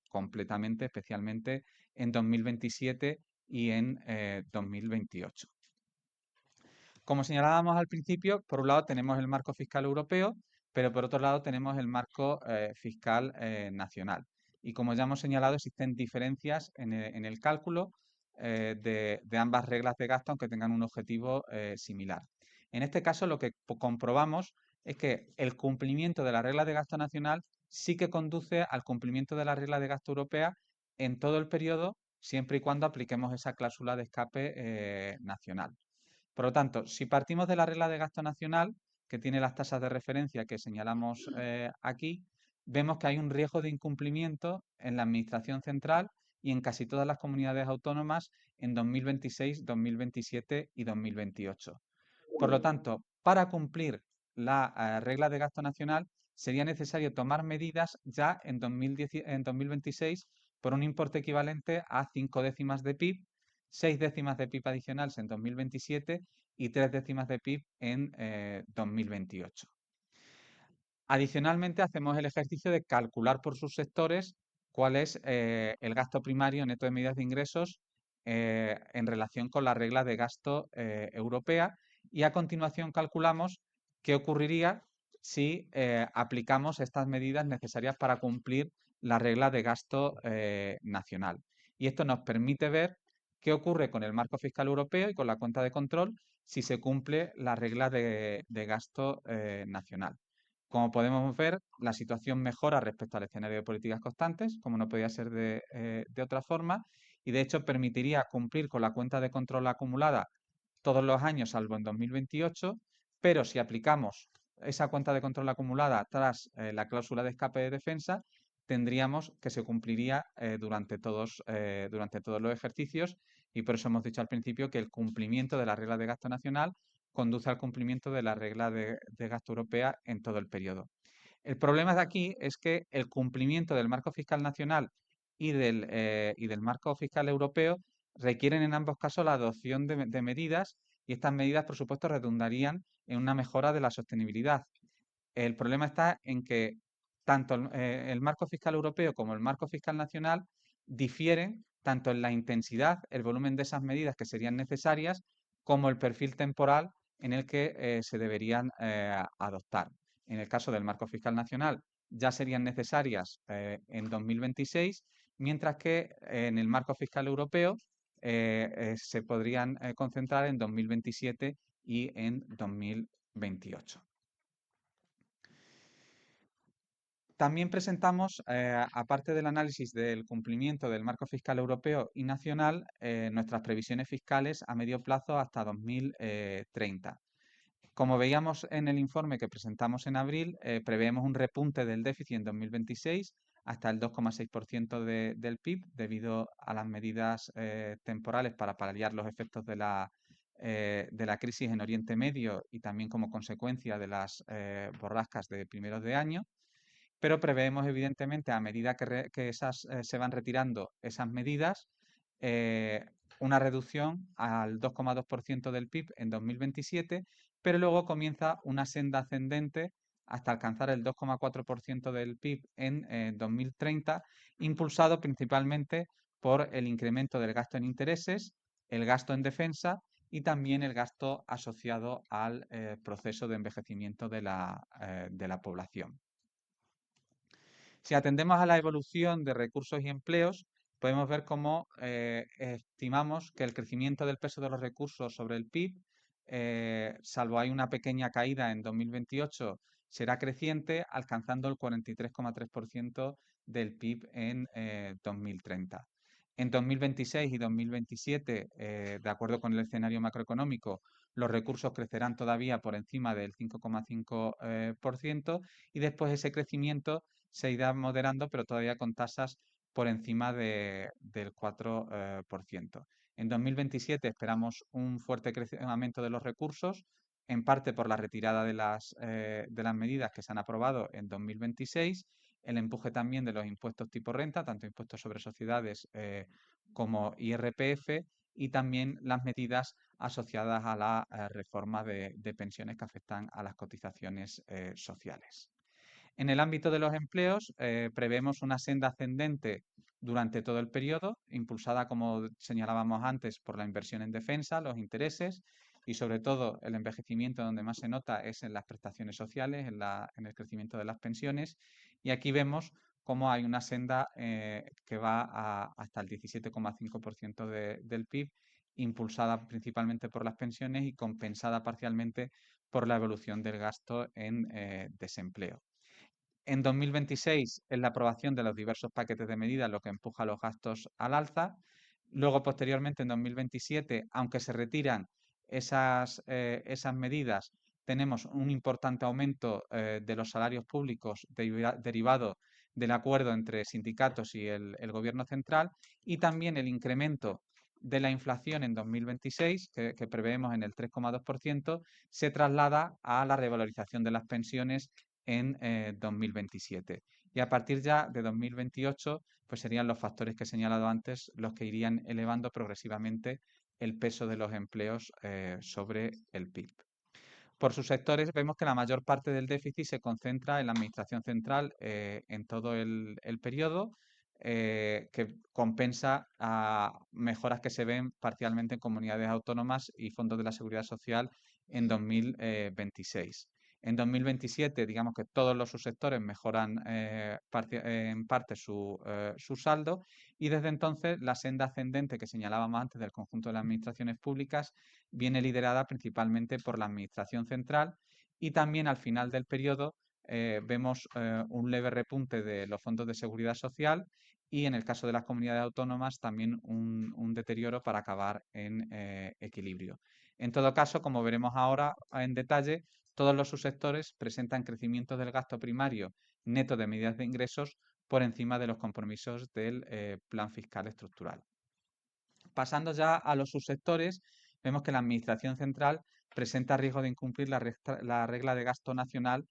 completamente, especialmente en 2027 y en 2028. Como señalábamos al principio, por un lado tenemos el marco fiscal europeo, pero por otro lado tenemos el marco fiscal nacional. Y como ya hemos señalado, existen diferencias en el cálculo de ambas reglas de gasto, aunque tengan un objetivo similar. En este caso, lo que comprobamos es que el cumplimiento de la regla de gasto nacional sí que conduce al cumplimiento de la regla de gasto europea en todo el periodo, siempre y cuando apliquemos esa cláusula de escape nacional. Por lo tanto, si partimos de la regla de gasto nacional, que tiene las tasas de referencia que señalamos aquí, vemos que hay un riesgo de incumplimiento en la Administración central y en casi todas las comunidades autónomas en 2026, 2027 y 2028. Por lo tanto, para cumplir la regla de gasto nacional sería necesario tomar medidas ya en 2026 por un importe equivalente a 5 décimas de PIB, 6 décimas de PIB adicionales en 2027 y 3 décimas de PIB en 2028. Adicionalmente, hacemos el ejercicio de calcular por sus sectores cuál es el gasto primario neto de medidas de ingresos en relación con la regla de gasto europea, y a continuación calculamos qué ocurriría si aplicamos estas medidas necesarias para cumplir la regla de gasto nacional. Y esto nos permite ver qué ocurre con el marco fiscal europeo y con la cuenta de control si se cumple la regla de gasto nacional. Como podemos ver, la situación mejora respecto al escenario de políticas constantes, como no podía ser de otra forma, y de hecho permitiría cumplir con la cuenta de control acumulada todos los años, salvo en 2028, pero si aplicamos esa cuenta de control acumulada tras la cláusula de escape de defensa, tendríamos que se cumpliría durante todos los ejercicios, y por eso hemos dicho al principio que el cumplimiento de la regla de gasto nacional conduce al cumplimiento de la regla de gasto europea en todo el periodo. El problema de aquí es que el cumplimiento del marco fiscal nacional y del marco fiscal europeo requieren en ambos casos la adopción de medidas, y estas medidas, por supuesto, redundarían en una mejora de la sostenibilidad. El problema está en que tanto el marco fiscal europeo como el marco fiscal nacional difieren tanto en la intensidad, el volumen de esas medidas que serían necesarias, como el perfil temporal en el que se deberían adoptar. En el caso del marco fiscal nacional ya serían necesarias en 2026, mientras que en el marco fiscal europeo se podrían concentrar en 2027 y en 2028. También presentamos, aparte del análisis del cumplimiento del marco fiscal europeo y nacional, nuestras previsiones fiscales a medio plazo hasta 2030. Como veíamos en el informe que presentamos en abril, preveemos un repunte del déficit en 2026 hasta el 2,6% del PIB debido a las medidas temporales para paliar los efectos de la crisis en Oriente Medio y también como consecuencia de las borrascas de primeros de año. Pero preveemos, evidentemente, a medida que se van retirando esas medidas, eh, una reducción al 2,2% del PIB en 2027, pero luego comienza una senda ascendente hasta alcanzar el 2,4% del PIB en 2030, impulsado principalmente por el incremento del gasto en intereses, el gasto en defensa y también el gasto asociado al proceso de envejecimiento de la población. Si atendemos a la evolución de recursos y empleos, podemos ver cómo estimamos que el crecimiento del peso de los recursos sobre el PIB, salvo hay una pequeña caída en 2028, será creciente, alcanzando el 43,3% del PIB en 2030. En 2026 y 2027, de acuerdo con el escenario macroeconómico, los recursos crecerán todavía por encima del 5,5% y después ese crecimiento se irá moderando, pero todavía con tasas por encima del 4%. En 2027 esperamos un fuerte crecimiento de los recursos, en parte por la retirada de las medidas que se han aprobado en 2026, el empuje también de los impuestos tipo renta, tanto impuestos sobre sociedades como IRPF, y también las medidas asociadas a la reforma de pensiones que afectan a las cotizaciones sociales. En el ámbito de los empleos, prevemos una senda ascendente durante todo el periodo, impulsada, como señalábamos antes, por la inversión en defensa, los intereses y, sobre todo, el envejecimiento donde más se nota es en las prestaciones sociales, en el crecimiento de las pensiones. Y aquí vemos cómo hay una senda que va hasta el 17,5% del PIB, impulsada principalmente por las pensiones y compensada parcialmente por la evolución del gasto en desempleo. En 2026 es la aprobación de los diversos paquetes de medidas lo que empuja los gastos al alza. Luego, posteriormente, en 2027, aunque se retiran esas medidas, tenemos un importante aumento de los salarios públicos derivado del acuerdo entre sindicatos y el Gobierno central, y también el incremento de la inflación en 2026, que preveemos en el 3,2%, se traslada a la revalorización de las pensiones en 2027. Y a partir ya de 2028, pues serían los factores que he señalado antes los que irían elevando progresivamente el peso de los empleos sobre el PIB. Por sus sectores vemos que la mayor parte del déficit se concentra en la Administración central en todo el periodo, que compensa a mejoras que se ven parcialmente en comunidades autónomas y fondos de la Seguridad Social en 2026. En 2027, digamos que todos los subsectores mejoran en parte su saldo, y desde entonces la senda ascendente que señalábamos antes del conjunto de las administraciones públicas viene liderada principalmente por la Administración central, y también al final del periodo vemos un leve repunte de los fondos de seguridad social y, en el caso de las comunidades autónomas, también un deterioro para acabar en equilibrio. En todo caso, como veremos ahora en detalle, todos los subsectores presentan crecimientos del gasto primario neto de medidas de ingresos por encima de los compromisos del plan fiscal estructural. Pasando ya a los subsectores, vemos que la Administración central presenta riesgo de incumplir la regla de gasto nacional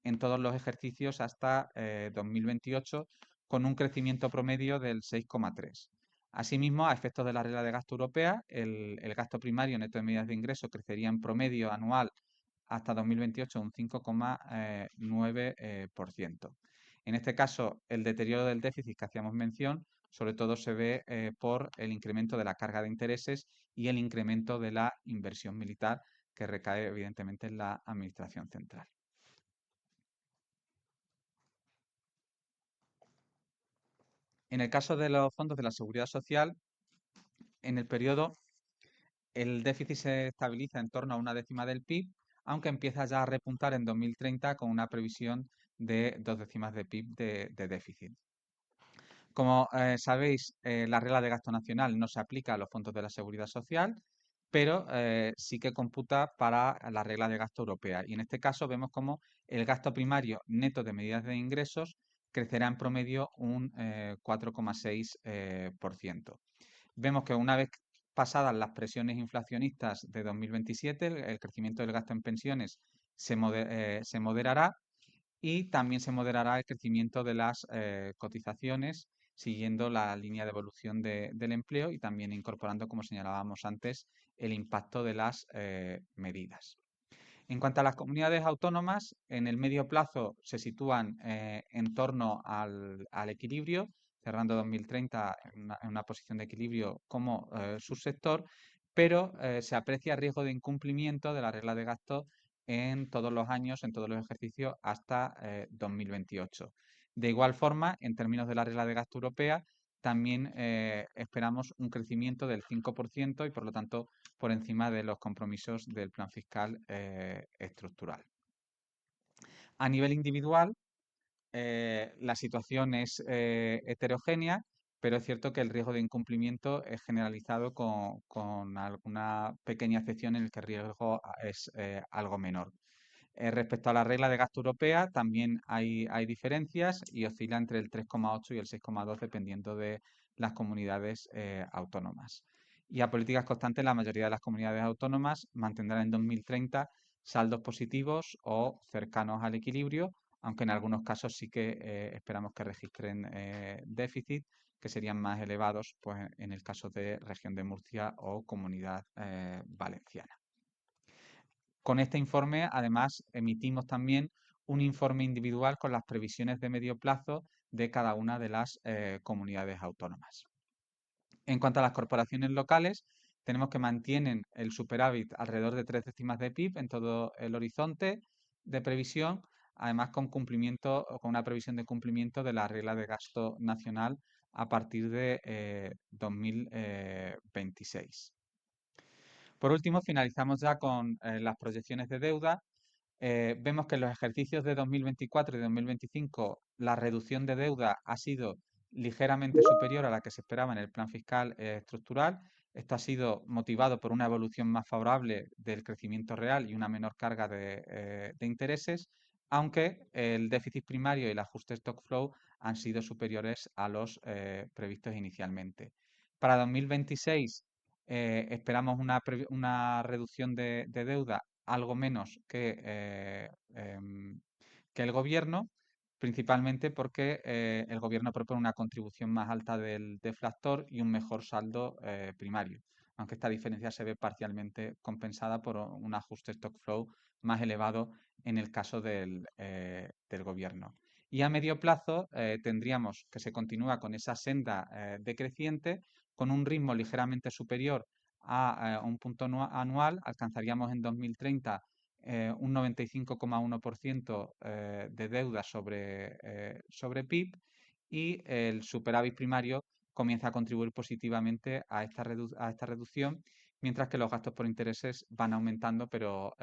en todos los ejercicios hasta 2028, con un crecimiento promedio del 6,3%. Asimismo, a efectos de la regla de gasto europea, el gasto primario neto de medidas de ingreso crecería en promedio anual hasta 2028 un 5,9%. En este caso, el deterioro del déficit que hacíamos mención, sobre todo se ve por el incremento de la carga de intereses y el incremento de la inversión militar, que recae evidentemente en la Administración central. En el caso de los fondos de la Seguridad Social, en el periodo el déficit se estabiliza en torno a una décima del PIB, aunque empieza ya a repuntar en 2030 con una previsión de 2 décimas de PIB de déficit. Como sabéis, la regla de gasto nacional no se aplica a los fondos de la Seguridad Social, pero sí que computa para la regla de gasto europea. Y en este caso vemos como el gasto primario neto de medidas de ingresos crecerá en promedio un 4,6%. Vemos que una vez pasadas las presiones inflacionistas de 2027, el crecimiento del gasto en pensiones se moderará y también se moderará el crecimiento de las cotizaciones siguiendo la línea de evolución del empleo y también incorporando, como señalábamos antes, el impacto de las medidas. En cuanto a las comunidades autónomas, en el medio plazo se sitúan en torno al equilibrio, cerrando 2030 en una posición de equilibrio como subsector, pero se aprecia riesgo de incumplimiento de la regla de gasto en todos los años, en todos los ejercicios hasta 2028. De igual forma, en términos de la regla de gasto europea, también esperamos un crecimiento del 5% y por lo tanto por encima de los compromisos del plan fiscal estructural. A nivel individual, la situación es heterogénea, pero es cierto que el riesgo de incumplimiento es generalizado con alguna pequeña excepción en el que el riesgo es algo menor. Respecto a la regla de gasto europea, también hay diferencias y oscila entre el 3,8 y el 6,2 dependiendo de las comunidades autónomas. Y a políticas constantes, la mayoría de las comunidades autónomas mantendrán en 2030 saldos positivos o cercanos al equilibrio, aunque en algunos casos sí que esperamos que registren déficit, que serían más elevados pues, en el caso de región de Murcia o comunidad valenciana. Con este informe, además, emitimos también un informe individual con las previsiones de medio plazo de cada una de las comunidades autónomas. En cuanto a las corporaciones locales, tenemos que mantienen el superávit alrededor de 3 décimas de PIB en todo el horizonte de previsión, además con cumplimiento o con una previsión de cumplimiento de la regla de gasto nacional a partir de 2026. Por último, finalizamos ya con las proyecciones de deuda. Vemos que en los ejercicios de 2024 y 2025 la reducción de deuda ha sido ligeramente superior a la que se esperaba en el plan fiscal estructural. Esto ha sido motivado por una evolución más favorable del crecimiento real y una menor carga de intereses, aunque el déficit primario y el ajuste stock flow han sido superiores a los previstos inicialmente. Para 2026 esperamos una reducción de deuda algo menos que el gobierno, principalmente porque el gobierno propone una contribución más alta del deflactor y un mejor saldo primario, aunque esta diferencia se ve parcialmente compensada por un ajuste stock flow más elevado en el caso del gobierno. Y a medio plazo tendríamos que se continúa con esa senda decreciente con un ritmo ligeramente superior a un punto anual, alcanzaríamos en 2030 un 95,1% de deuda sobre PIB y el superávit primario comienza a contribuir positivamente a esta reducción, mientras que los gastos por intereses van aumentando, pero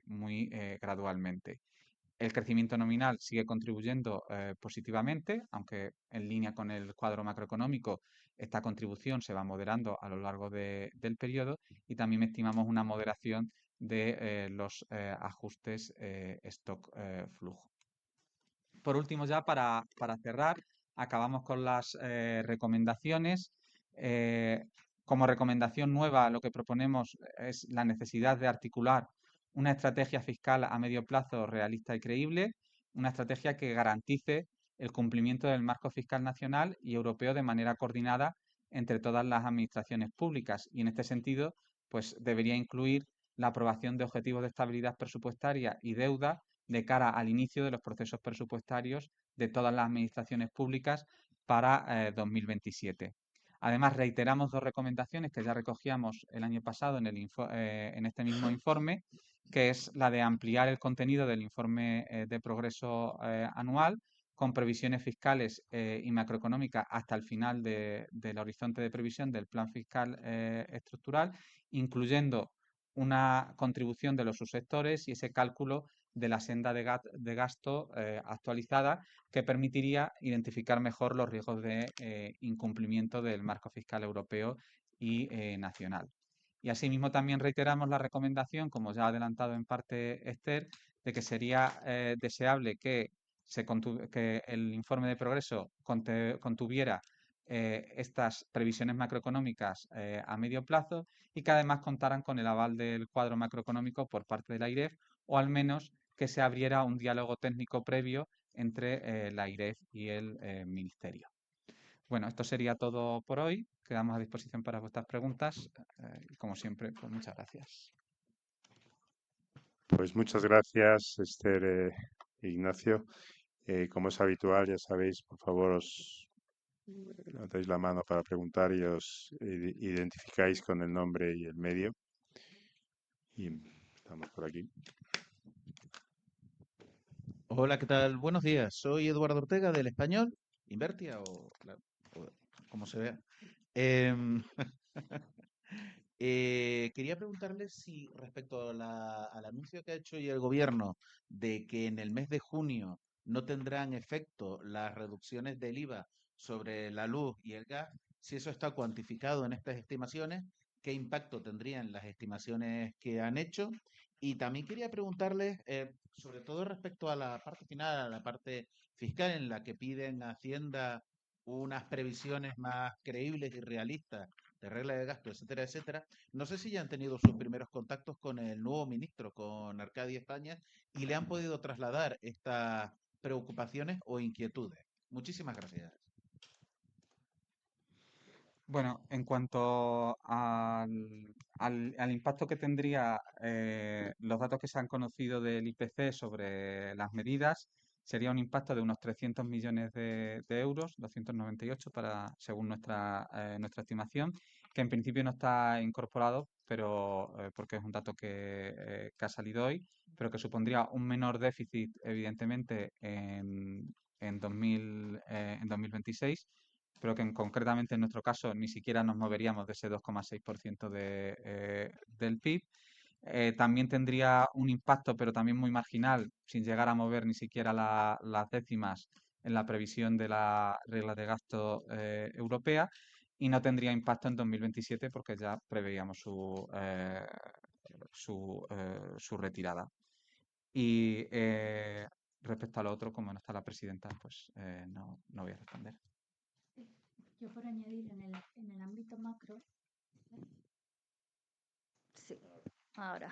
muy gradualmente. El crecimiento nominal sigue contribuyendo positivamente, aunque en línea con el cuadro macroeconómico esta contribución se va moderando a lo largo del periodo y también estimamos una moderación de los ajustes stock flujo. Por último, ya para cerrar, acabamos con las recomendaciones. Como recomendación nueva, lo que proponemos es la necesidad de articular una estrategia fiscal a medio plazo realista y creíble, una estrategia que garantice el cumplimiento del marco fiscal nacional y europeo de manera coordinada entre todas las administraciones públicas. Y en este sentido, pues debería incluir la aprobación de objetivos de estabilidad presupuestaria y deuda de cara al inicio de los procesos presupuestarios de todas las administraciones públicas para 2027. Además, reiteramos dos recomendaciones que ya recogíamos el año pasado en este mismo informe, que es la de ampliar el contenido del informe de progreso anual con previsiones fiscales y macroeconómicas hasta el final del horizonte de previsión del plan fiscal estructural, incluyendo una contribución de los subsectores y ese cálculo de la senda de gasto actualizada que permitiría identificar mejor los riesgos de incumplimiento del marco fiscal europeo y nacional. Y asimismo también reiteramos la recomendación, como ya ha adelantado en parte Esther, de que sería deseable que que el informe de progreso contuviera estas previsiones macroeconómicas a medio plazo y que además contaran con el aval del cuadro macroeconómico por parte de la AIREF o al menos que se abriera un diálogo técnico previo entre la AIREF y el Ministerio. Bueno, esto sería todo por hoy. Quedamos a disposición para vuestras preguntas y como siempre, pues muchas gracias. Pues muchas gracias, Esther, Ignacio. Como es habitual, ya sabéis, por favor, os levantáis la mano para preguntar y os identificáis con el nombre y el medio. Y estamos por aquí. Hola, ¿qué tal? Buenos días. Soy Eduardo Ortega del Español, Invertia o como se vea. Em, quería preguntarle si respecto a al anuncio que ha hecho hoy el gobierno de que en el mes de junio no tendrán efecto las reducciones del IVA sobre la luz y el gas, si eso está cuantificado en estas estimaciones, qué impacto tendrían las estimaciones que han hecho. Y también quería preguntarles, sobre todo respecto a la parte final, a la parte fiscal, en la que piden a Hacienda unas previsiones más creíbles y realistas de regla de gasto, etcétera, etcétera. No sé si ya han tenido sus primeros contactos con el nuevo ministro, con Arcadia España, y le han podido trasladar estas preocupaciones o inquietudes. Muchísimas gracias. Bueno, en cuanto al impacto que tendría los datos que se han conocido del IPC sobre las medidas, sería un impacto de unos 300 millones de euros, 298 según nuestra estimación, que en principio no está incorporado, pero porque es un dato que ha salido hoy, pero que supondría un menor déficit, evidentemente, en 2026, pero que concretamente en nuestro caso ni siquiera nos moveríamos de ese 2,6% del PIB. También tendría un impacto, pero también muy marginal, sin llegar a mover ni siquiera las décimas en la previsión de la regla de gasto europea, y no tendría impacto en 2027 porque ya preveíamos su retirada. Y respecto a lo otro, como no está la presidenta, pues no voy a responder. Yo por añadir en el ámbito macro, sí, ahora,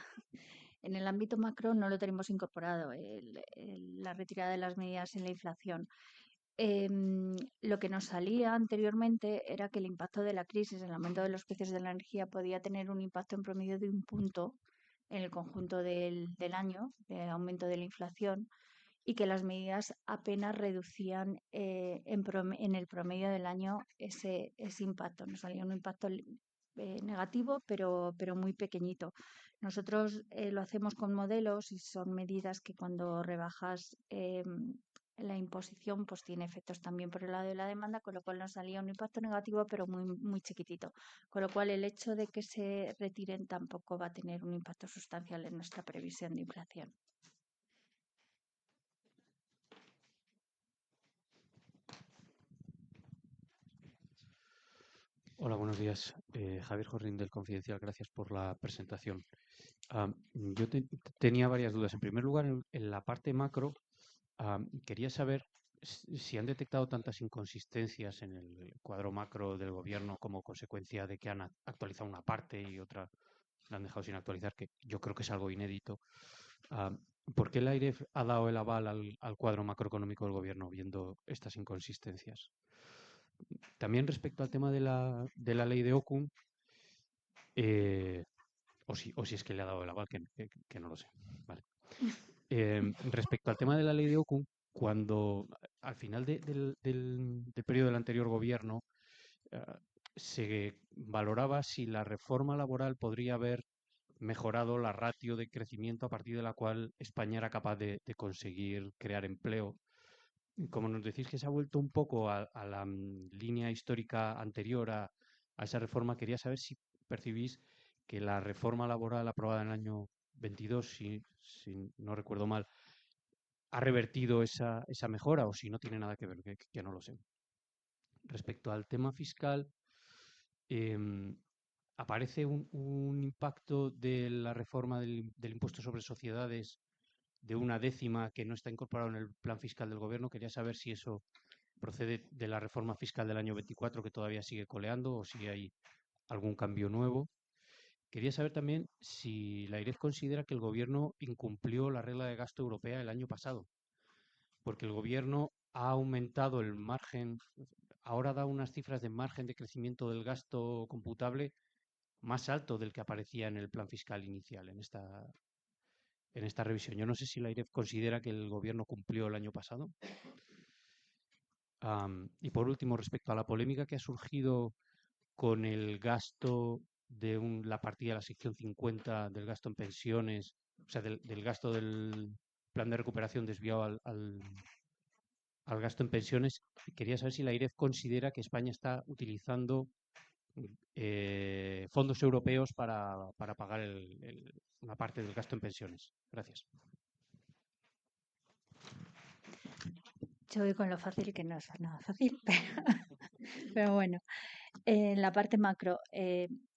en el ámbito macro no lo tenemos incorporado, la retirada de las medidas en la inflación. Lo que nos salía anteriormente era que el impacto de la crisis, el aumento de los precios de la energía, podía tener un impacto en promedio de 1 punto en el conjunto del año, de aumento de la inflación, y que las medidas apenas reducían en el promedio del año ese impacto. Nos salía un impacto negativo, pero muy pequeñito. Nosotros lo hacemos con modelos y son medidas que cuando rebajas la imposición, pues tiene efectos también por el lado de la demanda, con lo cual nos salía un impacto negativo, pero muy, muy chiquitito. Con lo cual el hecho de que se retiren tampoco va a tener un impacto sustancial en nuestra previsión de inflación. Hola, buenos días. Javier Jorrín del Confidencial, gracias por la presentación. Yo tenía varias dudas. En primer lugar, en la parte macro, quería saber si han detectado tantas inconsistencias en el cuadro macro del gobierno como consecuencia de que han actualizado una parte y otra la han dejado sin actualizar, que yo creo que es algo inédito. ¿Por qué el AIREF ha dado el aval al cuadro macroeconómico del gobierno viendo estas inconsistencias? También respecto al tema de la ley de Ocum, o si es que le ha dado el aval, que no lo sé. Vale. Respecto al tema de la ley de Ocum, cuando al final del periodo del anterior gobierno se valoraba si la reforma laboral podría haber mejorado la ratio de crecimiento a partir de la cual España era capaz de conseguir crear empleo. Y como nos decís que se ha vuelto un poco a la línea histórica anterior a esa reforma, quería saber si percibís que la reforma laboral aprobada en el año 22, si no recuerdo mal, ha revertido esa mejora o si no tiene nada que ver, que no lo sé. Respecto al tema fiscal, em, aparece un impacto de la reforma del impuesto sobre sociedades de una décima que no está incorporado en el plan fiscal del gobierno. Quería saber si eso procede de la reforma fiscal del año 24 que todavía sigue coleando o si hay algún cambio nuevo. Quería saber también si la AIREF considera que el gobierno incumplió la regla de gasto europea el año pasado, porque el gobierno ha aumentado el margen, ahora da unas cifras de margen de crecimiento del gasto computable más alto del que aparecía en el plan fiscal inicial, en esta revisión. Yo no sé si la AIREF considera que el gobierno cumplió el año pasado. Y por último, respecto a la polémica que ha surgido con el gasto de la partida de la sección 50 del gasto en pensiones, o sea, del gasto del plan de recuperación desviado al gasto en pensiones, quería saber si la AIREF considera que España está utilizando fondos europeos para pagar una parte del gasto en pensiones. Gracias. Yo voy con lo fácil, que no es nada fácil, pero bueno. En la parte macro,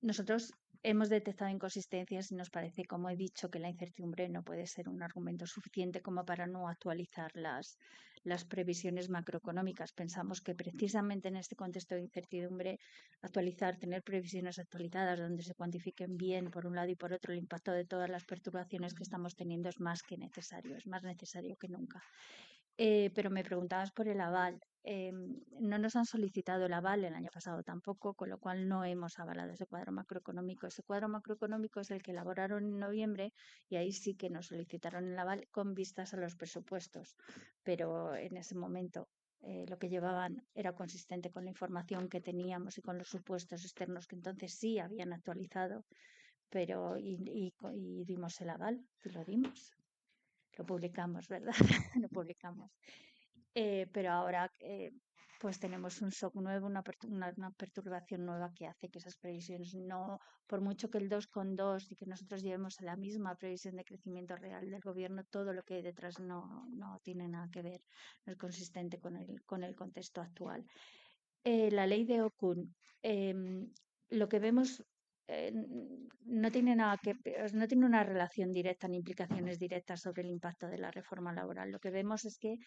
nosotros hemos detectado inconsistencias y nos parece, como he dicho, que la incertidumbre no puede ser un argumento suficiente como para no actualizar las previsiones macroeconómicas. Pensamos que precisamente en este contexto de incertidumbre, tener previsiones actualizadas donde se cuantifiquen bien por un lado y por otro el impacto de todas las perturbaciones que estamos teniendo es más que necesario, es más necesario que nunca. Pero me preguntabas por el aval. No nos han solicitado el aval el año pasado tampoco, con lo cual no hemos avalado ese cuadro macroeconómico. Ese cuadro macroeconómico es el que elaboraron en noviembre y ahí sí que nos solicitaron el aval con vistas a los presupuestos. Pero en ese momento lo que llevaban era consistente con la información que teníamos y con los supuestos externos que entonces sí habían actualizado, pero y dimos el aval y lo dimos. Lo publicamos, ¿verdad? Lo publicamos. Pero ahora pues tenemos un shock nuevo, una perturbación nueva que hace que esas previsiones no, por mucho que el 2,2 y que nosotros llevemos a la misma previsión de crecimiento real del gobierno, todo lo que hay detrás no tiene nada que ver, no es consistente con el contexto actual. La ley de Okun, lo que vemos no tiene no tiene una relación directa ni implicaciones directas sobre el impacto de la reforma laboral. Lo que vemos es que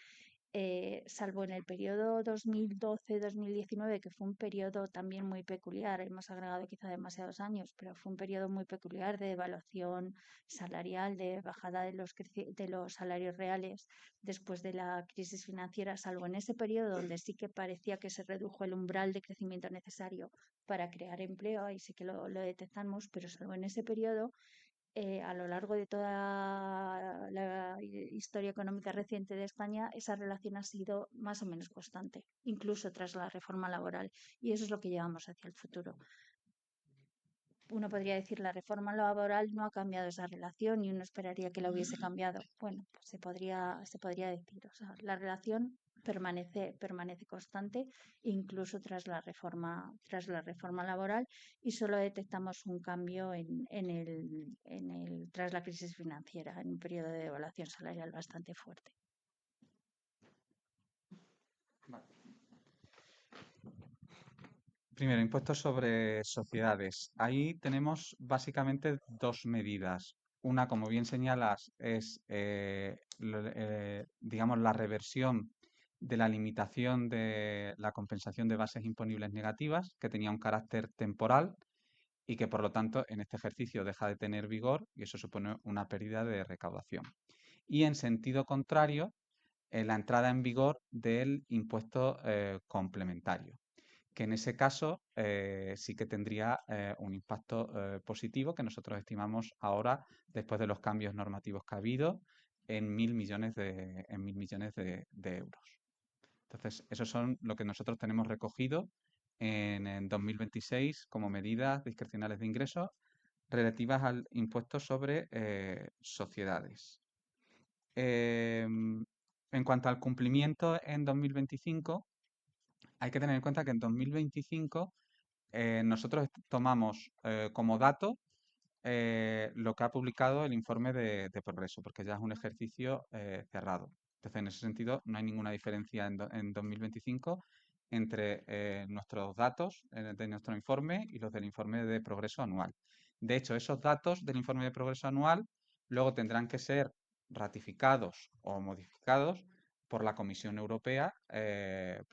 salvo en el periodo 2012-2019, que fue un periodo también muy peculiar, hemos agregado quizá demasiados años, pero fue un periodo muy peculiar de devaluación salarial, de bajada de los salarios reales después de la crisis financiera, salvo en ese periodo donde sí que parecía que se redujo el umbral de crecimiento necesario para crear empleo, ahí sí que lo detectamos, pero salvo en ese periodo, a lo largo de toda la historia económica reciente de España, esa relación ha sido más o menos constante, incluso tras la reforma laboral. Y eso es lo que llevamos hacia el futuro. Uno podría decir la reforma laboral no ha cambiado esa relación y uno esperaría que la hubiese cambiado. Bueno, pues se podría decir. O sea, la relación permanece constante incluso tras la reforma laboral y solo detectamos un cambio tras la crisis financiera, en un periodo de devaluación salarial bastante fuerte. Vale. Primero, impuestos sobre sociedades. Ahí tenemos básicamente dos medidas. Una, como bien señalas, es, digamos, la reversión de la limitación de la compensación de bases imponibles negativas, que tenía un carácter temporal y que, por lo tanto, en este ejercicio deja de tener vigor y eso supone una pérdida de recaudación. Y en sentido contrario, la entrada en vigor del impuesto complementario, que en ese caso sí que tendría un impacto positivo que nosotros estimamos ahora, después de los cambios normativos que ha habido, en 1.000 millones de euros. Entonces, esos son lo que nosotros tenemos recogido en 2026 como medidas discrecionales de ingresos relativas al impuesto sobre sociedades. En cuanto al cumplimiento en 2025, hay que tener en cuenta que en 2025 nosotros tomamos como dato lo que ha publicado el informe de progreso, porque ya es un ejercicio cerrado. Entonces, en ese sentido, no hay ninguna diferencia en 2025 entre nuestros datos de nuestro informe y los del informe de progreso anual. De hecho, esos datos del informe de progreso anual luego tendrán que ser ratificados o modificados por la Comisión Europea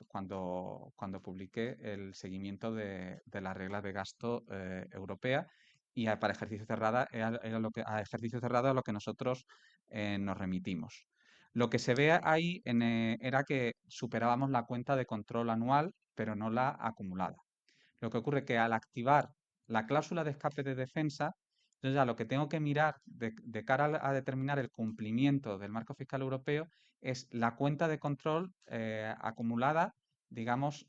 cuando publique el seguimiento de las reglas de gasto europea y para ejercicio cerrado era lo que, a ejercicio cerrado a lo que nosotros nos remitimos. Lo que se ve ahí era que superábamos la cuenta de control anual, pero no la acumulada. Lo que ocurre es que al activar la cláusula de escape de defensa, yo ya lo que tengo que mirar de cara a determinar el cumplimiento del marco fiscal europeo es la cuenta de control acumulada, digamos,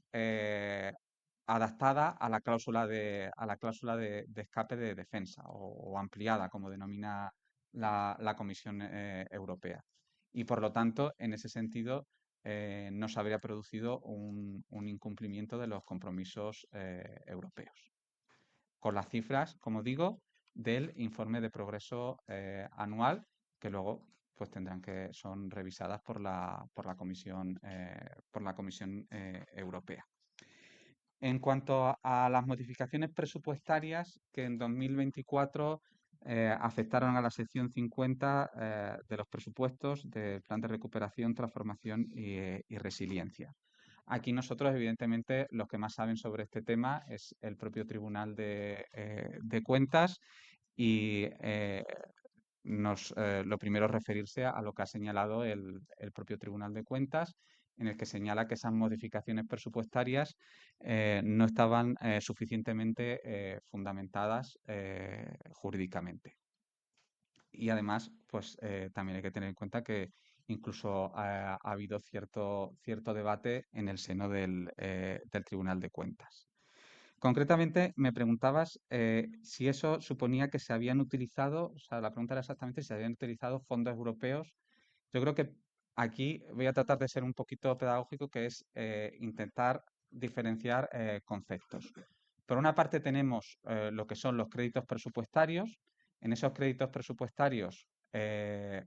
adaptada a la cláusula de escape de defensa o ampliada, como denomina la Comisión Europea. Y por lo tanto, en ese sentido, no se habría producido un incumplimiento de los compromisos europeos. Con las cifras, como digo, del informe de progreso anual, que luego pues tendrán que son revisadas por la Comisión Europea. En cuanto a las modificaciones presupuestarias que en 2024 afectaron a la sección 50 de los presupuestos del Plan de Recuperación, Transformación y Resiliencia. Aquí nosotros, evidentemente, los que más saben sobre este tema es el propio Tribunal de Cuentas y lo primero es referirse a lo que ha señalado el propio Tribunal de Cuentas, en el que señala que esas modificaciones presupuestarias no estaban suficientemente fundamentadas jurídicamente. Y además, pues también hay que tener en cuenta que incluso ha habido cierto debate en el seno del Tribunal de Cuentas. Concretamente, me preguntabas si eso suponía que se habían utilizado, o sea, la pregunta era exactamente si se habían utilizado fondos europeos. Yo creo que aquí voy a tratar de ser un poquito pedagógico, que es intentar diferenciar conceptos. Por una parte tenemos lo que son los créditos presupuestarios. En esos créditos presupuestarios, en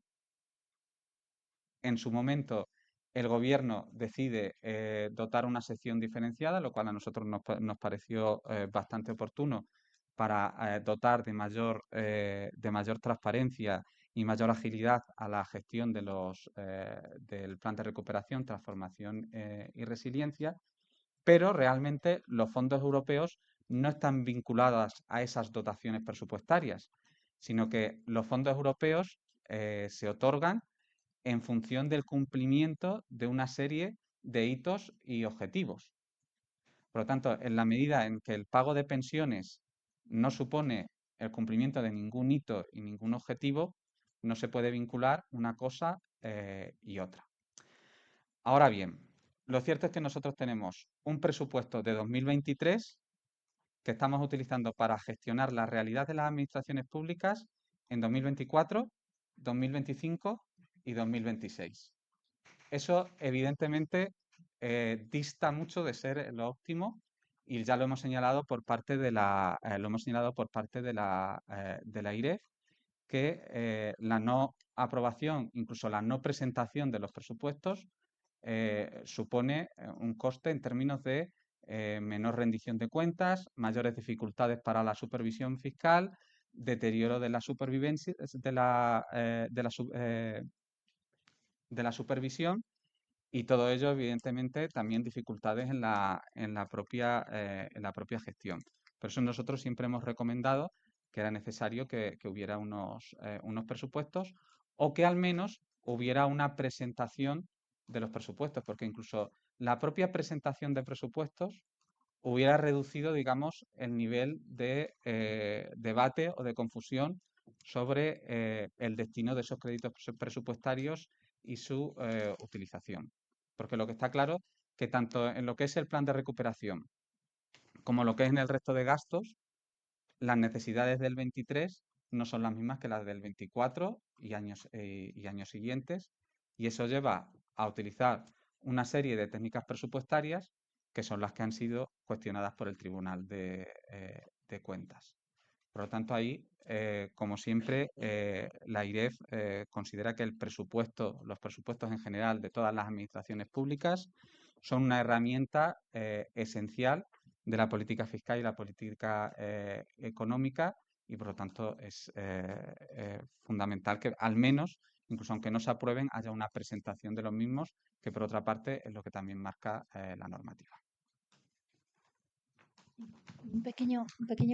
su momento, el gobierno decide dotar una sección diferenciada, lo cual a nosotros nos pareció bastante oportuno para dotar de mayor transparencia y mayor agilidad a la gestión del plan de recuperación, transformación y resiliencia, pero realmente los fondos europeos no están vinculados a esas dotaciones presupuestarias, sino que los fondos europeos se otorgan en función del cumplimiento de una serie de hitos y objetivos. Por lo tanto, en la medida en que el pago de pensiones no supone el cumplimiento de ningún hito y ningún objetivo, no se puede vincular una cosa y otra. Ahora bien, lo cierto es que nosotros tenemos un presupuesto de 2023 que estamos utilizando para gestionar la realidad de las administraciones públicas en 2024, 2025 y 2026. Eso, evidentemente, dista mucho de ser lo óptimo y ya lo hemos señalado por parte de la IREF, que la no aprobación, incluso la no presentación de los presupuestos, supone un coste en términos de menor rendición de cuentas, mayores dificultades para la supervisión fiscal, deterioro de la supervivencia, de la supervisión y todo ello, evidentemente, también dificultades en la propia gestión. Por eso nosotros siempre hemos recomendado que era necesario que hubiera unos presupuestos o que al menos hubiera una presentación de los presupuestos, porque incluso la propia presentación de presupuestos hubiera reducido, digamos, el nivel de debate o de confusión sobre el destino de esos créditos presupuestarios y su utilización. Porque lo que está claro que tanto en lo que es el plan de recuperación como lo que es en el resto de gastos, las necesidades del 23 no son las mismas que las del 24 y años siguientes, y eso lleva a utilizar una serie de técnicas presupuestarias que son las que han sido cuestionadas por el Tribunal de Cuentas. Por lo tanto, ahí, como siempre, la IREF considera que los presupuestos en general de todas las administraciones públicas son una herramienta esencial de la política fiscal y la política económica, y por lo tanto es fundamental que al menos, incluso aunque no se aprueben, haya una presentación de los mismos, que por otra parte es lo que también marca la normativa. Un pequeño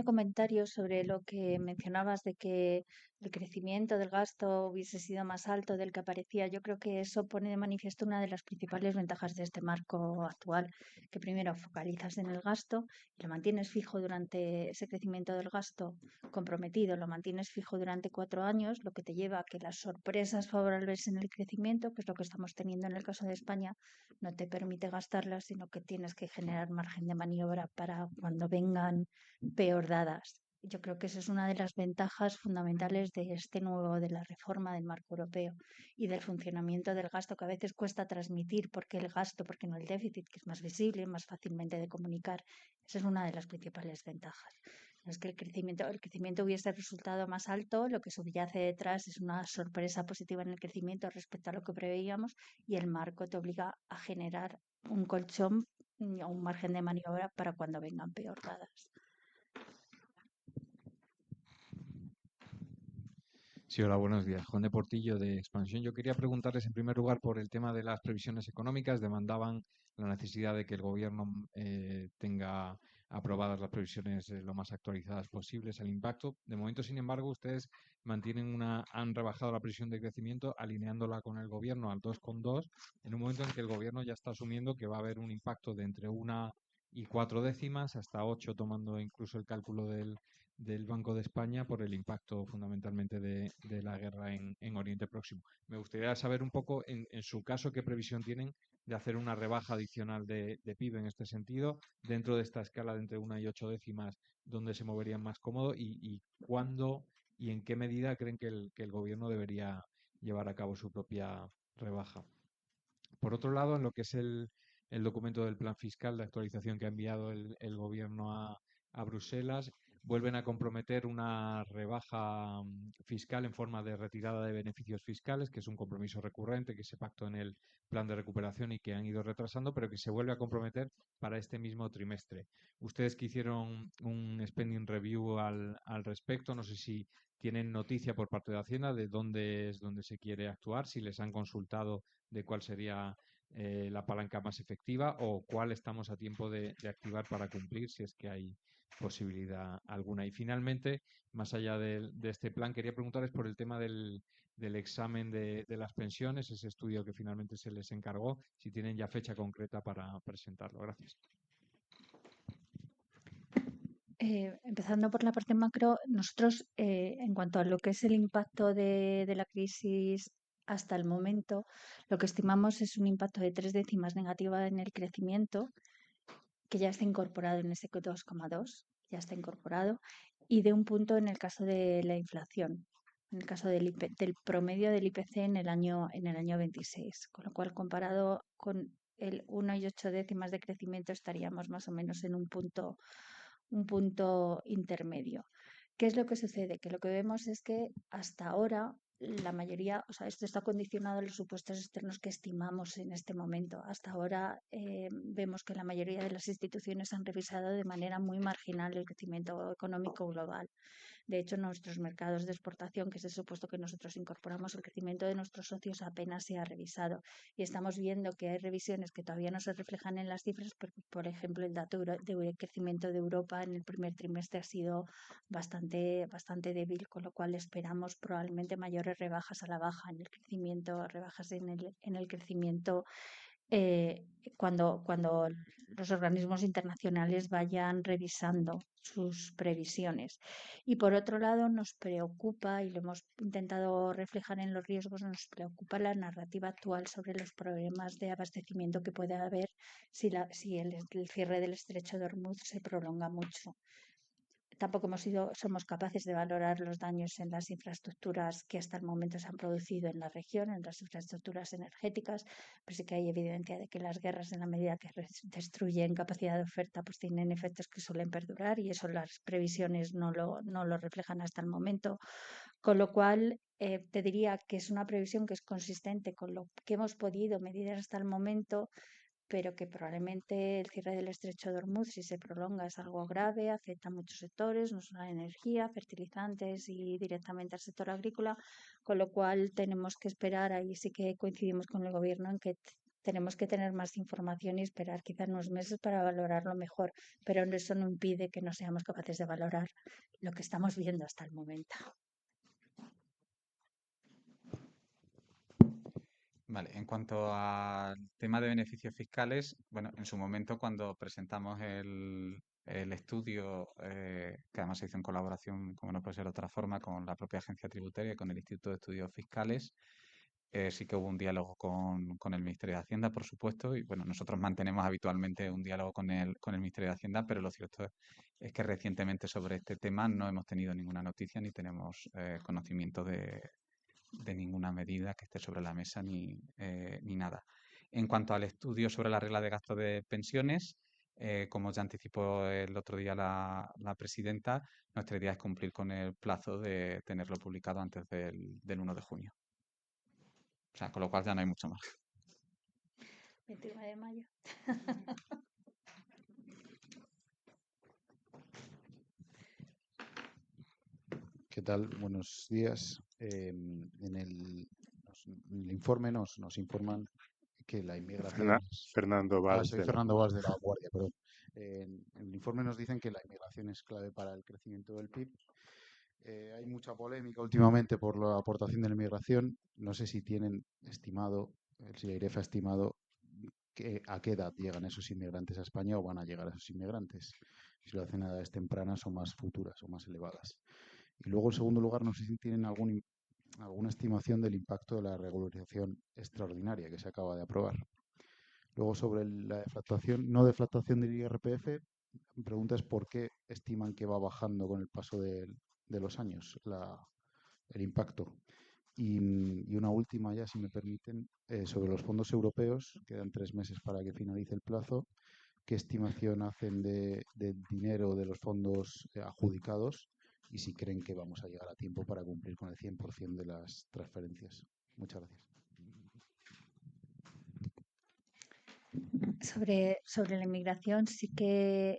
comentario sobre lo que mencionabas de que el crecimiento del gasto hubiese sido más alto del que aparecía. Yo creo que eso pone de manifiesto una de las principales ventajas de este marco actual, que primero focalizas en el gasto y lo mantienes fijo durante ese crecimiento del gasto comprometido, lo mantienes fijo durante 4 años, lo que te lleva a que las sorpresas favorables en el crecimiento, que es lo que estamos teniendo en el caso de España, no te permite gastarlas, sino que tienes que generar margen de maniobra para cuando vengan peor dadas. Yo creo que esa es una de las ventajas fundamentales de de la reforma del marco europeo y del funcionamiento del gasto, que a veces cuesta transmitir porque el gasto, porque no el déficit, que es más visible, más fácilmente de comunicar. Esa es una de las principales ventajas. No es que el crecimiento hubiese resultado más alto, lo que subyace detrás es una sorpresa positiva en el crecimiento respecto a lo que preveíamos, y el marco te obliga a generar un colchón o un margen de maniobra para cuando vengan peor dadas. Sí, hola, buenos días. Juan de Portillo de Expansión. Yo quería preguntarles en primer lugar por el tema de las previsiones económicas. Demandaban la necesidad de que el gobierno tenga aprobadas las previsiones lo más actualizadas posibles al impacto. De momento, sin embargo, ustedes han rebajado la previsión de crecimiento alineándola con el gobierno al 2,2 en un momento en que el gobierno ya está asumiendo que va a haber un impacto de entre 1,4 hasta 8, tomando incluso el cálculo del Banco de España por el impacto fundamentalmente de la guerra en Oriente Próximo. Me gustaría saber un poco, en su caso, qué previsión tienen de hacer una rebaja adicional de PIB en este sentido, dentro de esta escala de entre 1 y 8 décimas, donde se moverían más cómodo y cuándo y en qué medida creen que el gobierno debería llevar a cabo su propia rebaja. Por otro lado, en lo que es el documento del plan fiscal de actualización que ha enviado el gobierno a Bruselas, vuelven a comprometer una rebaja fiscal en forma de retirada de beneficios fiscales, que es un compromiso recurrente que se pactó en el plan de recuperación y que han ido retrasando, pero que se vuelve a comprometer para este mismo trimestre. Ustedes que hicieron un spending review al respecto, no sé si tienen noticia por parte de Hacienda de dónde es donde se quiere actuar, si les han consultado de cuál sería la palanca más efectiva o cuál estamos a tiempo de activar para cumplir, si es que hay posibilidad alguna. Y finalmente, más allá de este plan, quería preguntarles por el tema del examen de las pensiones, ese estudio que finalmente se les encargó, si tienen ya fecha concreta para presentarlo. Gracias. Empezando por la parte macro, nosotros, en cuanto a lo que es el impacto de la crisis hasta el momento, lo que estimamos es un impacto de 3 décimas negativa en el crecimiento, que ya está incorporado en ese 2,2, ya está incorporado, y de un punto en el caso de la inflación, en el caso del promedio del IPC en el año 26, con lo cual comparado con el 1,8 de crecimiento estaríamos más o menos en un punto intermedio. ¿Qué es lo que sucede? Que lo que vemos es que hasta ahora la mayoría, o sea, esto está condicionado a los supuestos externos que estimamos en este momento. Hasta ahora vemos que la mayoría de las instituciones han revisado de manera muy marginal el crecimiento económico global. De hecho, nuestros mercados de exportación, que es el supuesto que nosotros incorporamos, el crecimiento de nuestros socios apenas se ha revisado. Y estamos viendo que hay revisiones que todavía no se reflejan en las cifras, porque, por ejemplo, el dato de crecimiento de Europa en el primer trimestre ha sido bastante débil, con lo cual esperamos probablemente mayores rebajas a la baja en el crecimiento, rebajas en el crecimiento eh, cuando los organismos internacionales vayan revisando sus previsiones. Y por otro lado, nos preocupa, y lo hemos intentado reflejar en los riesgos, nos preocupa la narrativa actual sobre los problemas de abastecimiento que puede haber si el cierre del estrecho de Hormuz se prolonga mucho. Tampoco somos capaces de valorar los daños en las infraestructuras que hasta el momento se han producido en la región, en las infraestructuras energéticas, pero sí que hay evidencia de que las guerras, en la medida que destruyen capacidad de oferta, pues tienen efectos que suelen perdurar, y eso las previsiones no lo reflejan hasta el momento. Con lo cual, te diría que es una previsión que es consistente con lo que hemos podido medir hasta el momento, pero que probablemente el cierre del estrecho de Hormuz, si se prolonga, es algo grave, afecta a muchos sectores, no solo a la energía, fertilizantes y directamente al sector agrícola, con lo cual tenemos que esperar. Ahí sí que coincidimos con el Gobierno en que tenemos que tener más información y esperar quizás unos meses para valorarlo mejor, pero eso no impide que no seamos capaces de valorar lo que estamos viendo hasta el momento. Vale, en cuanto al tema de beneficios fiscales, bueno, en su momento cuando presentamos el estudio, que además se hizo en colaboración, como no puede ser de otra forma, con la propia agencia tributaria y con el Instituto de Estudios Fiscales, sí que hubo un diálogo con el Ministerio de Hacienda, por supuesto, y bueno, nosotros mantenemos habitualmente un diálogo con el Ministerio de Hacienda, pero lo cierto es que recientemente sobre este tema no hemos tenido ninguna noticia ni tenemos conocimiento de ninguna medida que esté sobre la mesa ni nada. En cuanto al estudio sobre la regla de gasto de pensiones, como ya anticipó el otro día la presidenta, nuestra idea es cumplir con el plazo de tenerlo publicado antes del 1 de junio. O sea, con lo cual ya no hay mucho más. 29 de mayo. ¿Qué tal? Buenos días. En el informe nos informan que la inmigración Fernando Valls soy de la Fernando Valls de La Guardia, perdón. En el informe nos dicen que la inmigración es clave para el crecimiento del PIB. Hay mucha polémica últimamente por la aportación de la inmigración. No sé si tienen estimado, si la IREF ha estimado a qué edad llegan esos inmigrantes a España o van a llegar esos inmigrantes. Si lo hacen a edades tempranas o más futuras o más elevadas. Y luego, en segundo lugar, no sé si tienen alguna estimación del impacto de la regularización extraordinaria que se acaba de aprobar. Luego, sobre la deflactación, no deflactación del IRPF, mi pregunta es por qué estiman que va bajando con el paso de los años el impacto. Y una última ya, si me permiten, sobre los fondos europeos, quedan 3 meses para que finalice el plazo. ¿Qué estimación hacen del dinero de los fondos adjudicados y si creen que vamos a llegar a tiempo para cumplir con el 100% de las transferencias? Muchas gracias. Sobre la inmigración, sí que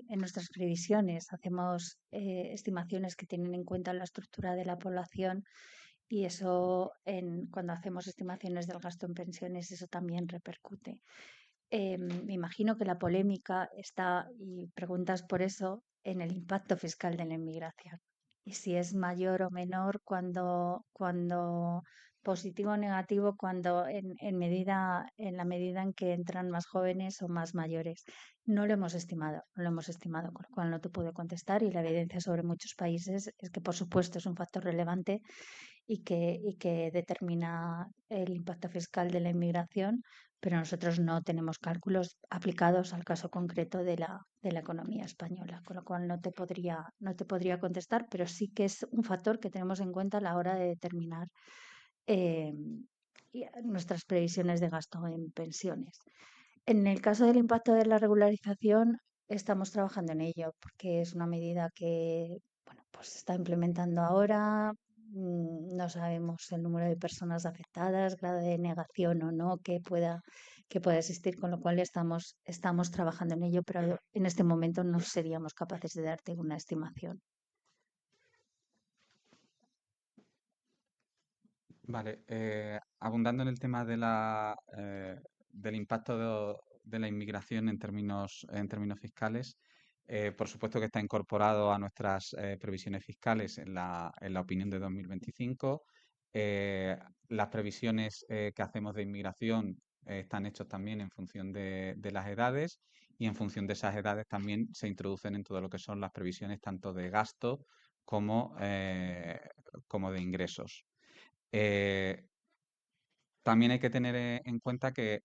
en nuestras previsiones hacemos estimaciones que tienen en cuenta la estructura de la población, y eso, cuando hacemos estimaciones del gasto en pensiones, eso también repercute. Me imagino que la polémica está, y preguntas por eso, en el impacto fiscal de la inmigración. Y si es mayor o menor, cuando positivo o negativo, cuando en la medida en que entran más jóvenes o más mayores. No lo hemos estimado, con lo cual no te puedo contestar, y la evidencia sobre muchos países es que, por supuesto, es un factor relevante y que determina el impacto fiscal de la inmigración, pero nosotros no tenemos cálculos aplicados al caso concreto de la economía española, con lo cual no te podría contestar, pero sí que es un factor que tenemos en cuenta a la hora de determinar nuestras previsiones de gasto en pensiones. En el caso del impacto de la regularización, estamos trabajando en ello, porque es una medida que, bueno, pues se está implementando ahora. No sabemos el número de personas afectadas, grado de negación o no que pueda existir, con lo cual estamos trabajando en ello, pero en este momento no seríamos capaces de darte una estimación. Vale, abundando en el tema del impacto de la inmigración en términos fiscales, por supuesto que está incorporado a nuestras previsiones fiscales en la opinión de 2025. Las previsiones que hacemos de inmigración están hechos también en función de las edades y en función de esas edades también se introducen en todo lo que son las previsiones tanto de gasto como, como de ingresos. Eh, También hay que tener en cuenta que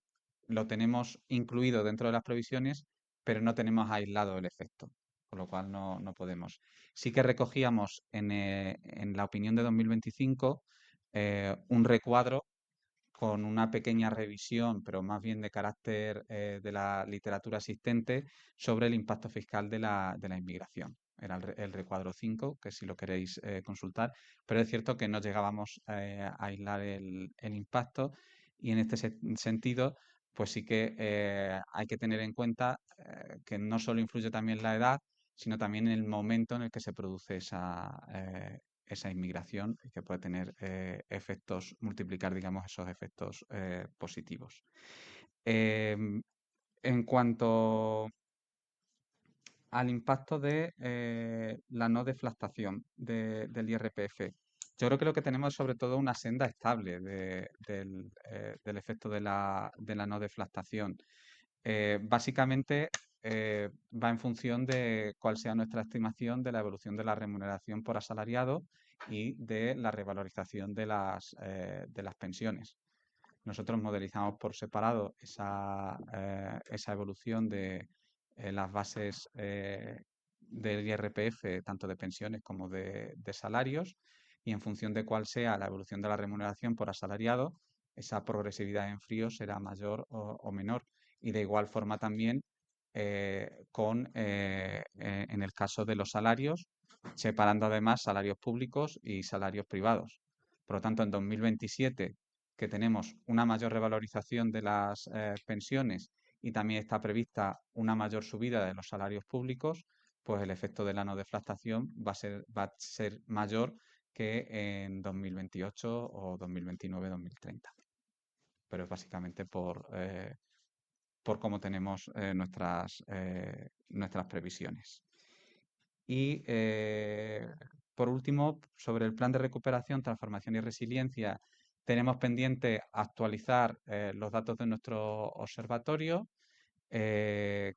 lo tenemos incluido dentro de las previsiones, pero no tenemos aislado el efecto, con lo cual no podemos. Sí que recogíamos en la opinión de 2025 un recuadro con una pequeña revisión, pero más bien de carácter de la literatura existente, sobre el impacto fiscal de la inmigración. Era el recuadro 5, que si lo queréis consultar, pero es cierto que no llegábamos a aislar el impacto y en este sentido, pues sí que hay que tener en cuenta que no solo influye también la edad, sino también el momento en el que se produce esa inmigración y que puede tener efectos, multiplicar, digamos, esos efectos positivos. En cuanto al impacto de la no deflactación del IRPF, yo creo que lo que tenemos es sobre todo una senda estable del efecto de la no deflactación. Básicamente va en función de cuál sea nuestra estimación de la evolución de la remuneración por asalariado y de la revalorización de las pensiones. Nosotros modelizamos por separado esa evolución de las bases del IRPF, tanto de pensiones como de salarios, y en función de cuál sea la evolución de la remuneración por asalariado, esa progresividad en frío será mayor o menor. Y de igual forma también en el caso de los salarios, separando además salarios públicos y salarios privados. Por lo tanto, en 2027, que tenemos una mayor revalorización de las pensiones y también está prevista una mayor subida de los salarios públicos, pues el efecto de la no deflactación va a ser mayor que en 2028 o 2029-2030. Pero es básicamente por cómo tenemos nuestras previsiones. Y por último, sobre el plan de recuperación, transformación y resiliencia, tenemos pendiente actualizar los datos de nuestro observatorio, que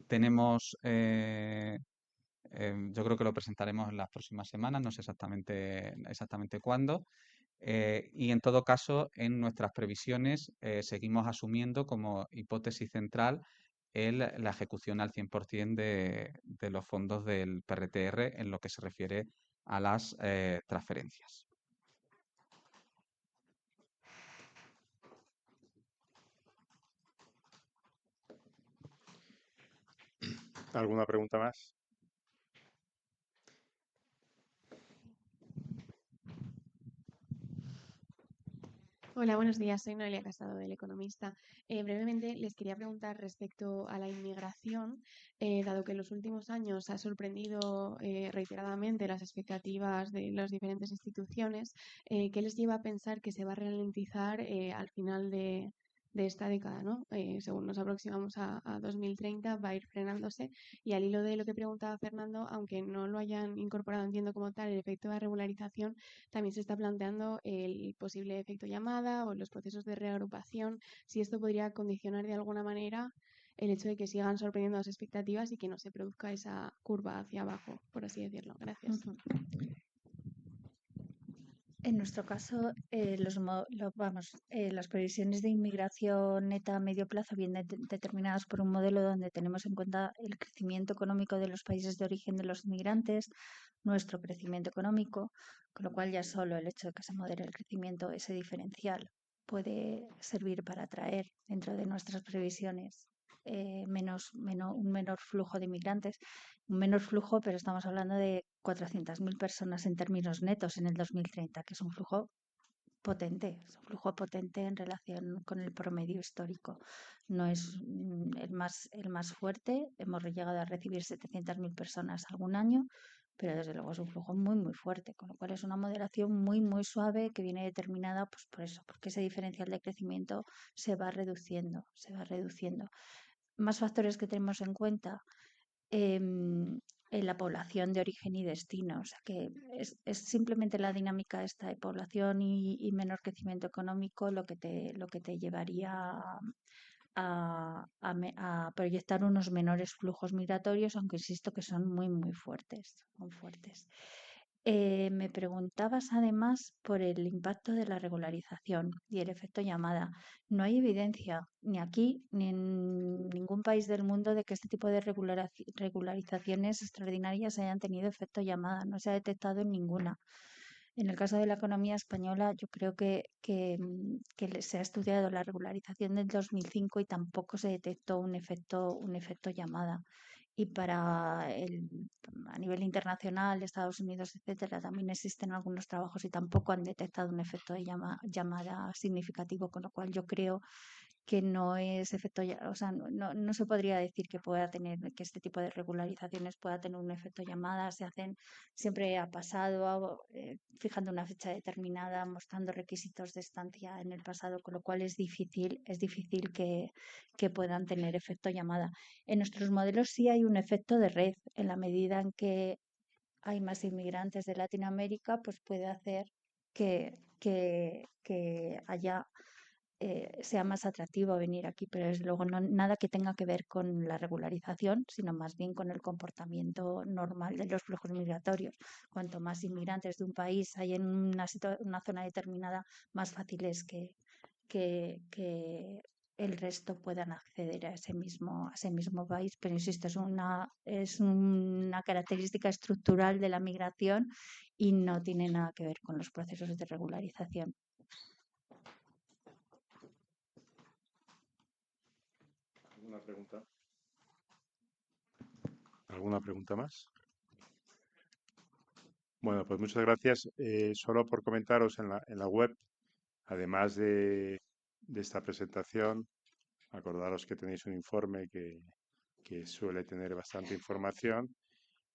tenemos, yo creo que lo presentaremos en las próximas semanas, no sé exactamente cuándo. Y en todo caso, en nuestras previsiones seguimos asumiendo como hipótesis central la ejecución al 100% de los fondos del PRTR en lo que se refiere a las transferencias. ¿Alguna pregunta más? Hola, buenos días. Soy Noelia Casado, del Economista. Brevemente les quería preguntar respecto a la inmigración, dado que en los últimos años ha sorprendido reiteradamente las expectativas de las diferentes instituciones, ¿qué les lleva a pensar que se va a ralentizar al final de esta década, ¿no? Según nos aproximamos a 2030, va a ir frenándose. Y al hilo de lo que preguntaba Fernando, aunque no lo hayan incorporado, entiendo como tal, el efecto de regularización, también se está planteando el posible efecto llamada o los procesos de reagrupación, si esto podría condicionar de alguna manera el hecho de que sigan sorprendiendo las expectativas y que no se produzca esa curva hacia abajo, por así decirlo. Gracias. En nuestro caso, las previsiones de inmigración neta a medio plazo vienen determinadas por un modelo donde tenemos en cuenta el crecimiento económico de los países de origen de los inmigrantes, nuestro crecimiento económico, con lo cual ya solo el hecho de que se modere el crecimiento, ese diferencial, puede servir para atraer dentro de nuestras previsiones un menor flujo de inmigrantes, un menor flujo, pero estamos hablando de 400.000 personas en términos netos en el 2030, que es un flujo potente en relación con el promedio histórico. No es el más fuerte, hemos llegado a recibir 700.000 personas algún año, pero desde luego es un flujo muy, muy fuerte, con lo cual es una moderación muy, muy suave que viene determinada pues por eso, porque ese diferencial de crecimiento se va reduciendo, Más factores que tenemos en cuenta. en la población de origen y destino. O sea que es simplemente la dinámica esta de población y menor crecimiento económico lo que te llevaría a proyectar unos menores flujos migratorios, aunque insisto que son muy, muy fuertes, muy fuertes. Me preguntabas además por el impacto de la regularización y el efecto llamada. No hay evidencia ni aquí ni en ningún país del mundo de que este tipo de regularizaciones extraordinarias hayan tenido efecto llamada. No se ha detectado en ninguna. En el caso de la economía española, yo creo que se ha estudiado la regularización del 2005 y tampoco se detectó un efecto llamada. Y a nivel internacional, Estados Unidos, etcétera, también existen algunos trabajos y tampoco han detectado un efecto de llamada significativo, con lo cual yo creo que no es efecto, o sea, no se podría decir que pueda tener, que este tipo de regularizaciones pueda tener un efecto llamada. Se hacen siempre a pasado, fijando una fecha determinada, mostrando requisitos de estancia en el pasado, con lo cual es difícil que puedan tener efecto llamada. En nuestros modelos sí hay un efecto de red, en la medida en que hay más inmigrantes de Latinoamérica, pues puede hacer que haya sea más atractivo venir aquí, pero desde luego nada que tenga que ver con la regularización, sino más bien con el comportamiento normal de los flujos migratorios. Cuanto más inmigrantes de un país hay en una zona determinada, más fácil es que el resto puedan acceder a ese mismo país. Pero insisto, es una característica estructural de la migración y no tiene nada que ver con los procesos de regularización. ¿Alguna pregunta? ¿Alguna pregunta más? Bueno, pues muchas gracias. Solo por comentaros en la web, además de esta presentación, acordaros que tenéis un informe que suele tener bastante información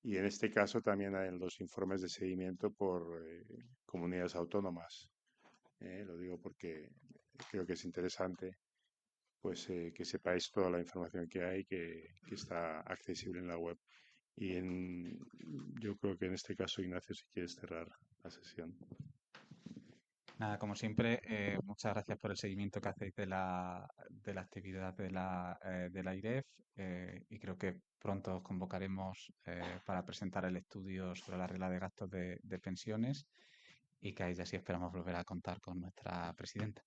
y en este caso también hay los informes de seguimiento por comunidades autónomas. Lo digo porque creo que es interesante pues que sepáis toda la información que hay que está accesible en la web. Yo creo que en este caso, Ignacio, si quieres cerrar la sesión. Nada, como siempre, muchas gracias por el seguimiento que hacéis de la actividad de la IREF y creo que pronto os convocaremos para presentar el estudio sobre la regla de gastos de pensiones y que ahí ya sí esperamos volver a contar con nuestra presidenta.